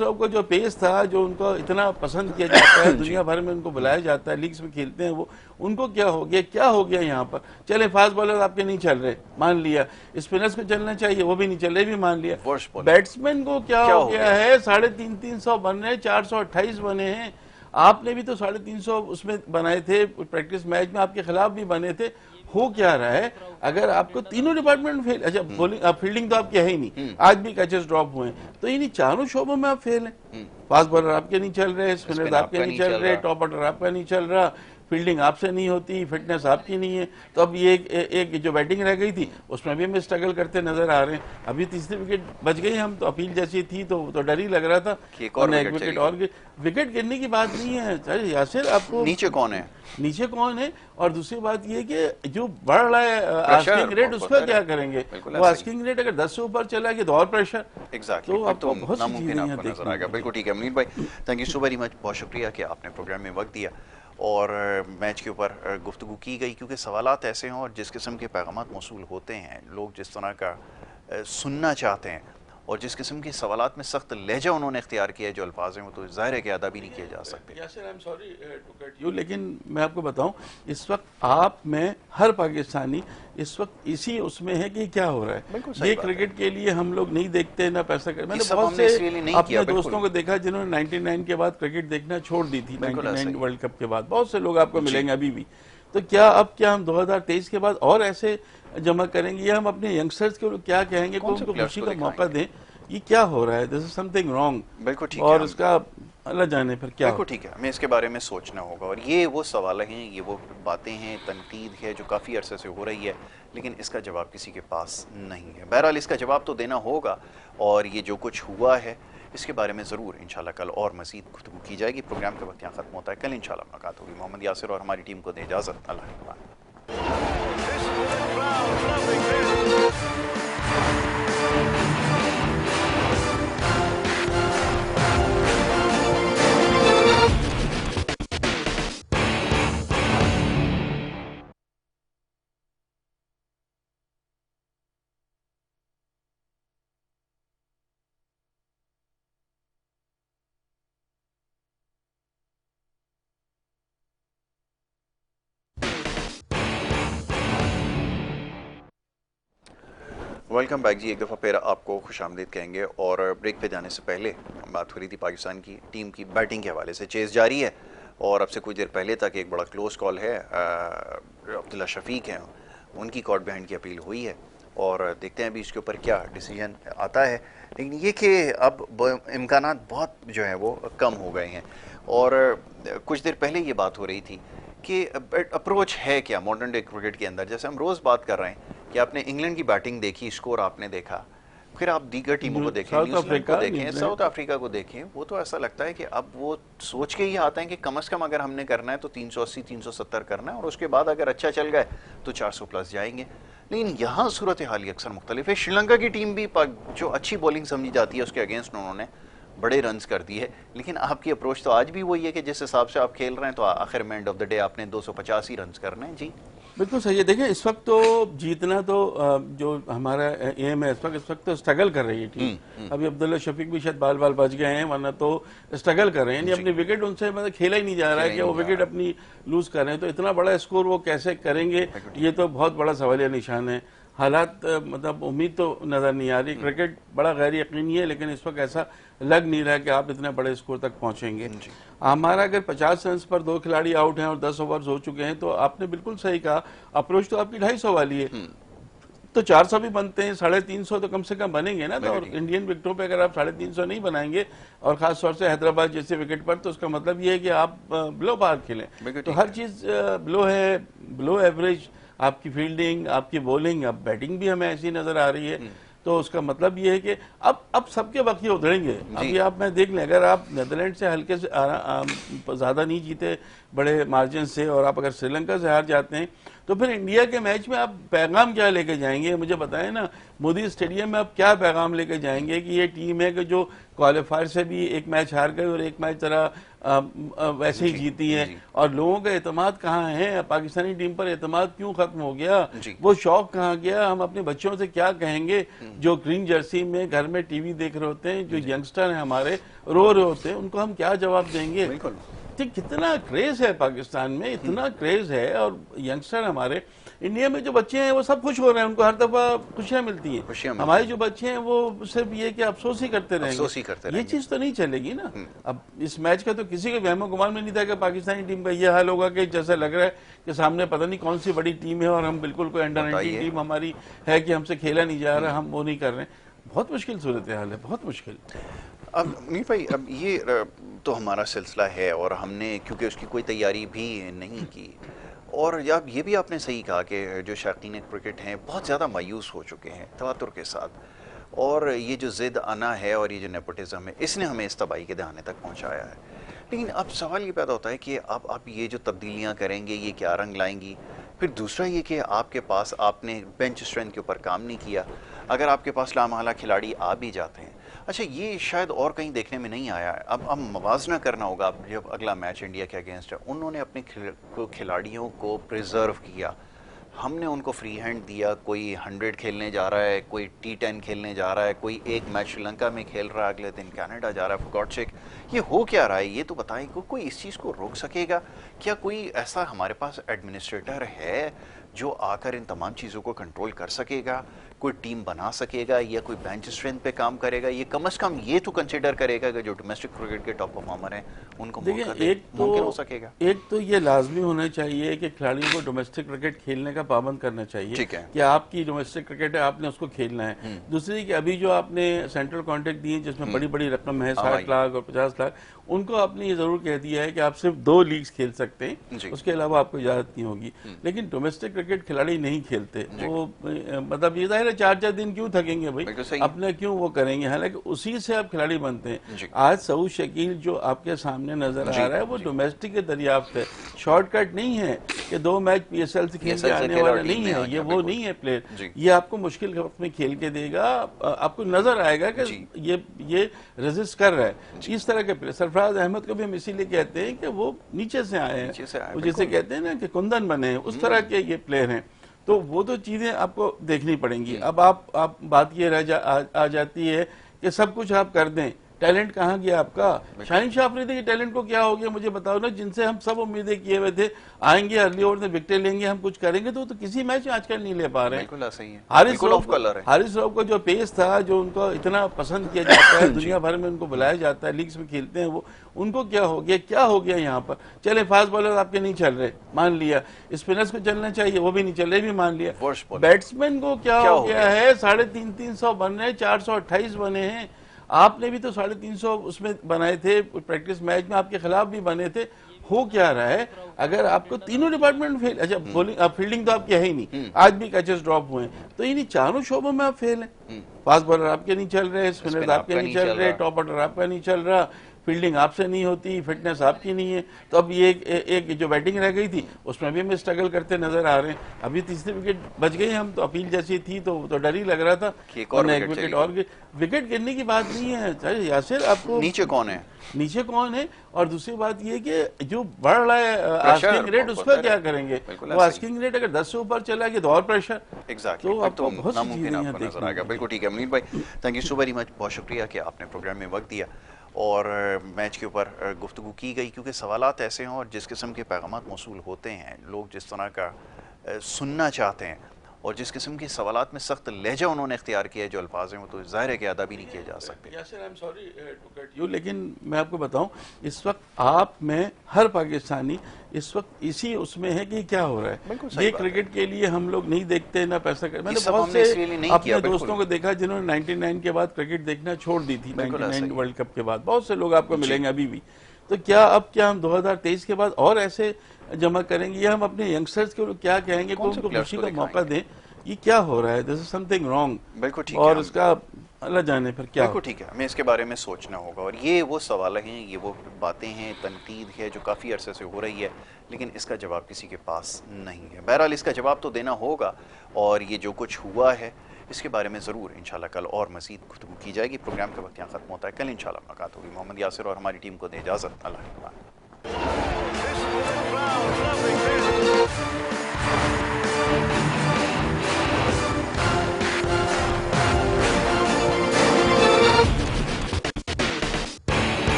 रऊफ का जो पेस था, जो उनको इतना पसंद किया जाता है, दुनिया भर में उनको बुलाया जाता है, लीग्स में खेलते हैं वो, उनको क्या हो गया यहाँ पर? चले फास्ट बॉलर आपके नहीं चल रहे, मान लिया, स्पिनर्स को चलना चाहिए, वो भी नहीं चल रहे, भी मान लिया। बैट्समैन को क्या हो गया है? 350 बन रहे, 428 बने हैं। आपने भी तो 350 उसमें बनाए थे, प्रैक्टिस मैच में आपके खिलाफ भी बने थे। हो क्या रहा है? अगर आपको तीनों डिपार्टमेंट फेल, अच्छा बॉलिंग फील्डिंग तो आपकी है ही नहीं, आज भी कैचेस ड्रॉप हुए हैं, तो इन्हीं चारों शोबों में आप फेल हैं। फास्ट बॉलर आपके नहीं चल रहे, स्पिनर आपके नहीं चल रहे, टॉप ऑर्डर आपका नहीं चल रहा, फील्डिंग आपसे नहीं होती, फिटनेस आपकी नहीं है। तो अब ये एक जो बैटिंग रह गई थी उसमें भी हमें स्ट्रगल करते नजर आ रहे हैं। अभी तीसरी विकेट बच गई, हम तो अपील जैसी थी तो डर ही लग रहा था, एक विकेट और विकेट गिरने की बात नहीं है यासिर। आपको नीचे कौन है, और दूसरी बात ये कि जो बढ़ रहा है आस्किंग रेट, उसका क्या करेंगे? वो आस्किंग रेट अगर 10 से ऊपर चला गया तो और प्रेशर, तो आपको बहुत नामुमकिन आपको नजर आएगा। बिल्कुल ठीक है मुनीर भाई, thank you so very much, बहुत शुक्रिया कि आपने प्रोग्राम में वक्त दिया और मैच के ऊपर गुफ्तगू की गई, क्योंकि सवालात ऐसे हैं और जिस किस्म के पैगामात मौसूल होते हैं, लोग जिस तरह का सुनना चाहते हैं और जिस किस्म के सवालात में सख्त लहजा उन्होंने इख्तियार किया है, जो अल्फाज हैं वो तो ज़ाहिर है कि अदा भी नहीं किए जा सकते। Yasir, I am sorry to cut you, लेकिन मैं आपको बताऊं, इस वक्त आप में हर पाकिस्तानी इस वक्त इसी उसमें है कि क्या हो रहा है। ये क्रिकेट के लिए हम लोग नहीं देखते ना पैसा कर, मैंने बहुत से अपने दोस्तों को देखा जिन्होंने 99 के बाद क्रिकेट देखना छोड़ दी थी, 99 वर्ल्ड कप के बाद। बहुत से लोग आपको मिलेंगे अभी भी। तो क्या हम 2023 के बाद और ऐसे जमा करेंगे, या हम अपने यंगस्टर्स के क्या कहेंगे, को उनको खुशी का मौका दें? ये क्या हो रहा है? This is something wrong. बिल्कुल ठीक और है, इसका अल्लाह जाने पर क्या। बिल्कुल ठीक है, हमें इसके बारे में सोचना होगा। और ये वो सवाल हैं, ये वो बातें हैं, तनकीद है जो काफ़ी अरसे से हो रही है, लेकिन इसका जवाब किसी के पास नहीं है। बहरहाल इसका जवाब तो देना होगा, और ये जो कुछ हुआ है इसके बारे में ज़रूर इंशाल्लाह कल और मज़ीद गुफ्तगू की जाएगी। प्रोग्राम का वक्त यहाँ ख़त्म होता है, कल इंशाल्लाह मुलाकात होगी। मोहम्मद यासिर और हमारी टीम को दें इजाज़त। अल्लाह। वेलकम बैक जी, एक दफ़ा फिर आपको खुश आमदीद कहेंगे। और ब्रेक पे जाने से पहले बात हो रही थी पाकिस्तान की टीम की बैटिंग के हवाले से। चेज़ जारी है और अब से कुछ देर पहले तक एक बड़ा क्लोज कॉल है, अब्दुल्ला शफीक हैं, उनकी कॉर्ट बिहाइंड की अपील हुई है और देखते हैं अभी इसके ऊपर क्या डिसीजन आता है। लेकिन ये कि अब इम्कानात बहुत जो है वो कम हो गए हैं और कुछ देर पहले ये बात हो रही थी कि अप्रोच है क्या मॉडर्न डे क्रिकेट के अंदर। जैसे हम रोज़ बात कर रहे हैं कि आपने इंग्लैंड की बैटिंग देखी, स्कोर आपने देखा, फिर आप दीगर टीमों को देखें, न्यूजीलैंड को देखें, साउथ अफ्रीका को देखें, वो तो ऐसा लगता है कि अब वो सोच के ही आते हैं कि कम से कम अगर हमने करना है तो 380 370 करना है और उसके बाद अगर अच्छा चल गए तो 400 प्लस जाएंगे। लेकिन यहाँ सूरत हाल ही अक्सर मुख्तलिफ है। श्रीलंका की टीम भी जो अच्छी बॉलिंग समझी जाती है उसके अगेंस्ट उन्होंने बड़े रन्स कर दिए, लेकिन आपकी अप्रोच तो आज भी वही है कि जिस हिसाब से आप खेल रहे हैं तो आखिर में एंड ऑफ द डे आपने 250 ही रन्स करने हैं। जी बिल्कुल सही है। देखिए इस वक्त तो जीतना तो जो हमारा एम है इस वक्त तो स्ट्रगल कर रही है टीम। अभी अब्दुल्ला शफीक भी शायद बाल बच गए हैं, वरना तो स्ट्रगल कर रहे हैं, अपनी विकेट उनसे मतलब खेला ही नहीं जा रहा है कि वो विकेट अपनी लूज कर रहे हैं। तो इतना बड़ा स्कोर वो कैसे करेंगे, ये तो बहुत बड़ा सवालिया निशान है। हालात मतलब उम्मीद तो नजर नहीं आ रही। क्रिकेट बड़ा गैर यकीनी है, लेकिन इस वक्त ऐसा लग नहीं रहा कि आप इतने बड़े स्कोर तक पहुंचेंगे। हमारा अगर 50 रन पर 2 खिलाड़ी आउट हैं और 10 ओवर्स हो चुके हैं, तो आपने बिल्कुल सही कहा, अप्रोच तो आपकी 250 वाली है, तो 400 भी बनते हैं, 350 तो कम से कम बनेंगे ना। तो और इंडियन विकेटों पे अगर आप 350 नहीं बनाएंगे और खास तौर से हैदराबाद जैसे विकेट पर, तो उसका मतलब ये है कि आप बिलो पार खेलें। तो हर चीज बिलो है, बिलो एवरेज आपकी फील्डिंग, आपकी बॉलिंग, अब बैटिंग भी हमें ऐसी नजर आ रही है। तो उसका मतलब ये है कि अब सबके बखिए उधड़ेंगे। अभी आप मैं देख लें, अगर आप नीदरलैंड से हल्के से ज़्यादा नहीं जीते बड़े मार्जिन से और आप अगर श्रीलंका से हार जाते हैं, तो फिर इंडिया के मैच में आप पैगाम क्या लेके जाएंगे, मुझे बताएं ना। मोदी स्टेडियम में आप क्या पैगाम लेके जाएंगे कि ये टीम है कि जो क्वालिफायर से भी एक मैच हार गई और एक मैच तरह वैसे ही जीती है, और लोगों का एतमाद कहाँ है, पाकिस्तानी टीम पर एतमाद क्यों खत्म हो गया, वो शौक कहाँ गया। हम अपने बच्चों से क्या कहेंगे जो ग्रीन जर्सी में घर में टीवी देख रहे होते हैं, जो यंगस्टर हैं हमारे रो रहे होते हैं, उनको हम क्या जवाब देंगे। कितना क्रेज है पाकिस्तान में, इतना क्रेज है, और यंगस्टर हमारे इंडिया में जो बच्चे हैं वो सब खुश हो रहे हैं, उनको हर दफा खुशियां मिलती हैं। हमारे जो बच्चे हैं वो सिर्फ ये कि अफसोस ही करते रहेंगे। ये चीज तो नहीं चलेगी ना। अब इस मैच का तो किसी के वहमो गुमान में नहीं था कि पाकिस्तानी टीम का ये हाल होगा कि जैसा लग रहा है कि सामने पता नहीं कौन सी बड़ी टीम है और हम बिल्कुल कोई अंडर 19 टीम हमारी है कि हमसे खेला नहीं जा रहा, हम वो नहीं कर रहे हैं। बहुत मुश्किल सूरत हाल है, बहुत मुश्किल। अब मुनीर भाई, अब ये तो हमारा सिलसिला है और हमने क्योंकि उसकी कोई तैयारी भी नहीं की, और जब ये भी आपने सही कहा कि जो शौकीन क्रिकेट हैं बहुत ज़्यादा मायूस हो चुके हैं तवातुर के साथ, और ये जो ज़िद आना है और ये जो नेपोटिज्म है, इसने हमें इस तबाही के दहाने तक पहुंचाया है। लेकिन अब सवाल ये पैदा होता है कि अब आप ये जो तब्दीलियां करेंगे ये क्या रंग लाएंगी। फिर दूसरा ये कि आपके पास आपने बेंच स्ट्रेंथ के ऊपर काम नहीं किया, अगर आपके पास लामहला खिलाड़ी आ भी जाते हैं, अच्छा ये शायद और कहीं देखने में नहीं आया है। अब मवाजना करना होगा। अब जब अगला मैच इंडिया के अगेंस्ट है, उन्होंने अपने खिलाड़ियों को प्रिजर्व किया, हमने उनको फ्री हैंड दिया। कोई 100 खेलने जा रहा है, कोई T10 खेलने जा रहा है, कोई एक मैच श्रीलंका में खेल रहा है, अगले दिन कनाडा जा रहा है। फॉर गॉड सेक, ये हो क्या रहा है, ये तो बताएं। कोई इस चीज़ को रोक सकेगा क्या? कोई ऐसा हमारे पास एडमिनिस्ट्रेटर है जो आकर इन तमाम चीज़ों को कंट्रोल कर सकेगा? कोई टीम बना सकेगा या कोई बेंच स्ट्रेंथ पे काम करेगा? ये कम से कम ये तो कंसिडर करेगा कि जो डोमेस्टिक क्रिकेट के टॉप परफॉर्मर हैं उनको मुमकिन हो सकेगा। एक तो ये लाजमी होना चाहिए कि खिलाड़ियों को डोमेस्टिक क्रिकेट खेलने का पाबंद करना चाहिए। ठीक है कि आपकी डोमेस्टिक क्रिकेट है, आपने उसको खेलना है। दूसरी कि अभी जो आपने सेंट्रल कॉन्ट्रैक्ट दिए जिसमें बड़ी बड़ी रकम है, 60 लाख और 50 लाख, उनको आपने ये जरूर कह दिया है कि आप सिर्फ 2 लीग्स खेल सकते हैं, उसके अलावा आपको इजाजत नहीं होगी। लेकिन डोमेस्टिक क्रिकेट खिलाड़ी नहीं खेलते, वो मतलब ये जाहिर है 4-4 दिन क्यों थकेंगे भाई, अपने क्यों वो करेंगे। हालांकि उसी से आप खिलाड़ी बनते हैं। आज सऊद शकील जो आपके सामने नजर आ रहा है वो डोमेस्टिक के दरियाफ्त है, शॉर्टकट नहीं है कि 2 मैच PSL से खेल के आने वाला नहीं है, ये वो नहीं है प्लेयर। ये आपको मुश्किल वक्त में खेल के देगा, आपको नजर आएगा कि ये रेजिस्ट कर रहा है। इस तरह के प्लेयर, सरफराज अहमद को भी हम इसीलिए कहते हैं कि वो नीचे से आए हैं, वो जिसे कहते हैं ना कि कुंदन बने, उस तरह के ये प्लेयर हैं। तो वो तो चीजें आपको देखनी पड़ेंगी। अब आप बात ये आ जाती है कि सब कुछ आप कर दें, टैलेंट कहाँ गया आपका? शाहीन शाह अफरीदी के टैलेंट को क्या हो गया मुझे बताओ ना, जिनसे हम सब उम्मीदें किए हुए थे आएंगे अर्ली ओवर में विकेट लेंगे, हम कुछ करेंगे, तो किसी मैच में आजकल नहीं ले पा रहे हैं। बिल्कुल ऐसा ही है, हारिस है। रऊफ का जो पेस था, जो उनको इतना पसंद किया जाता है, दुनिया भर में उनको बुलाया जाता है, लीग्स में खेलते हैं वो, उनको क्या हो गया यहाँ पर? चले फास्ट बॉलर आपके नहीं चल रहे, मान लिया, स्पिनर्स को चलना चाहिए, वो भी नहीं चल रहे, भी मान लिया, बैट्समैन को क्या हो गया है? 350 बन रहे, 428 बने हैं। आपने भी तो 350 उसमें बनाए थे, प्रैक्टिस मैच में आपके खिलाफ भी बने थे। हो क्या रहा है? अगर आपको तीनों डिपार्टमेंट फेल, अच्छा बॉलिंग, फील्डिंग तो आपकी है ही नहीं, आज भी कैचेस ड्रॉप हुए हैं, तो इन्हीं चारों शोबों में आप फेल हैं। फास्ट बॉलर आपके नहीं चल रहे, स्पिनर आपके नहीं चल रहे, टॉप ऑर्डर आपका नहीं चल रहा, फील्डिंग आपसे नहीं होती, फिटनेस आपकी नहीं है। तो अब ये एक जो बैटिंग रह गई थी उसमें भी हमें स्ट्रगल करते नजर आ रहे हैं। अभी तीसरी विकेट बच गई, हम तो अपील जैसी थी तो डर ही लग रहा था कि एक विकेट और विकेट गिरने की बात नहीं है यासिर, आपको नीचे कौन है। और दूसरी बात ये कि जो बढ़ रहा है आस्किंग रेट, उसका क्या करेंगे? वो आस्किंग रेट अगर 10 से ऊपर चला गया तो और प्रेशर, तो आपको बहुत नामुमकिन आपको नजर आएगा। बिल्कुल ठीक है मुनीर भाई, thank you so very much, बहुत शुक्रिया कि आपने प्रोग्राम में वक्त दिया और मैच के ऊपर गुफ्तगू की गई, क्योंकि सवालात ऐसे हैं और जिस किस्म के पैगामात मौसूल होते हैं, लोग जिस तरह का सुनना चाहते हैं और जिस किस्म के सवालात में सख्त लहजा उन्होंने इख्तियार किया है, जो अल्फाज हैं वो तो ज़ाहिर है कि अदा भी नहीं किए जा सकते। Yasir, I am sorry to cut you, लेकिन मैं आपको बताऊं, इस वक्त आप में हर पाकिस्तानी इस वक्त इसी उसमें है कि क्या हो रहा है। ये क्रिकेट के लिए हम लोग नहीं देखते ना पैसा कर, मैंने बहुत से अपने दोस्तों को देखा जिन्होंने 99 के बाद क्रिकेट देखना छोड़ दी थी, 99 वर्ल्ड कप के बाद, बहुत से लोग आपको मिलेंगे अभी भी। तो क्या हम 2023 के बाद और ऐसे जमा करेंगे, या हम अपने यंगस्टर्स को क्या कहेंगे कि उनको खुशी का मौका दें? ये क्या हो रहा है? This is something wrong. बिल्कुल ठीक और है, उसका अल्लाह जाने फिर क्या। बिल्कुल ठीक है, हमें इसके बारे में सोचना होगा। और ये वो सवाल हैं, ये वो बातें हैं, तनकीद है जो काफ़ी अरसे से हो रही है, लेकिन इसका जवाब किसी के पास नहीं है। बहरहाल इसका जवाब तो देना होगा, और ये जो कुछ हुआ है इसके बारे में ज़रूर इंशाल्लाह कल और मज़ीद गुफ्तगू की जाएगी। प्रोग्राम का वक्त यहाँ ख़त्म होता है, कल इंशाल्लाह मुलाकात होगी। मोहम्मद यासिर और हमारी टीम को दे इजाज़त। अल्लाह।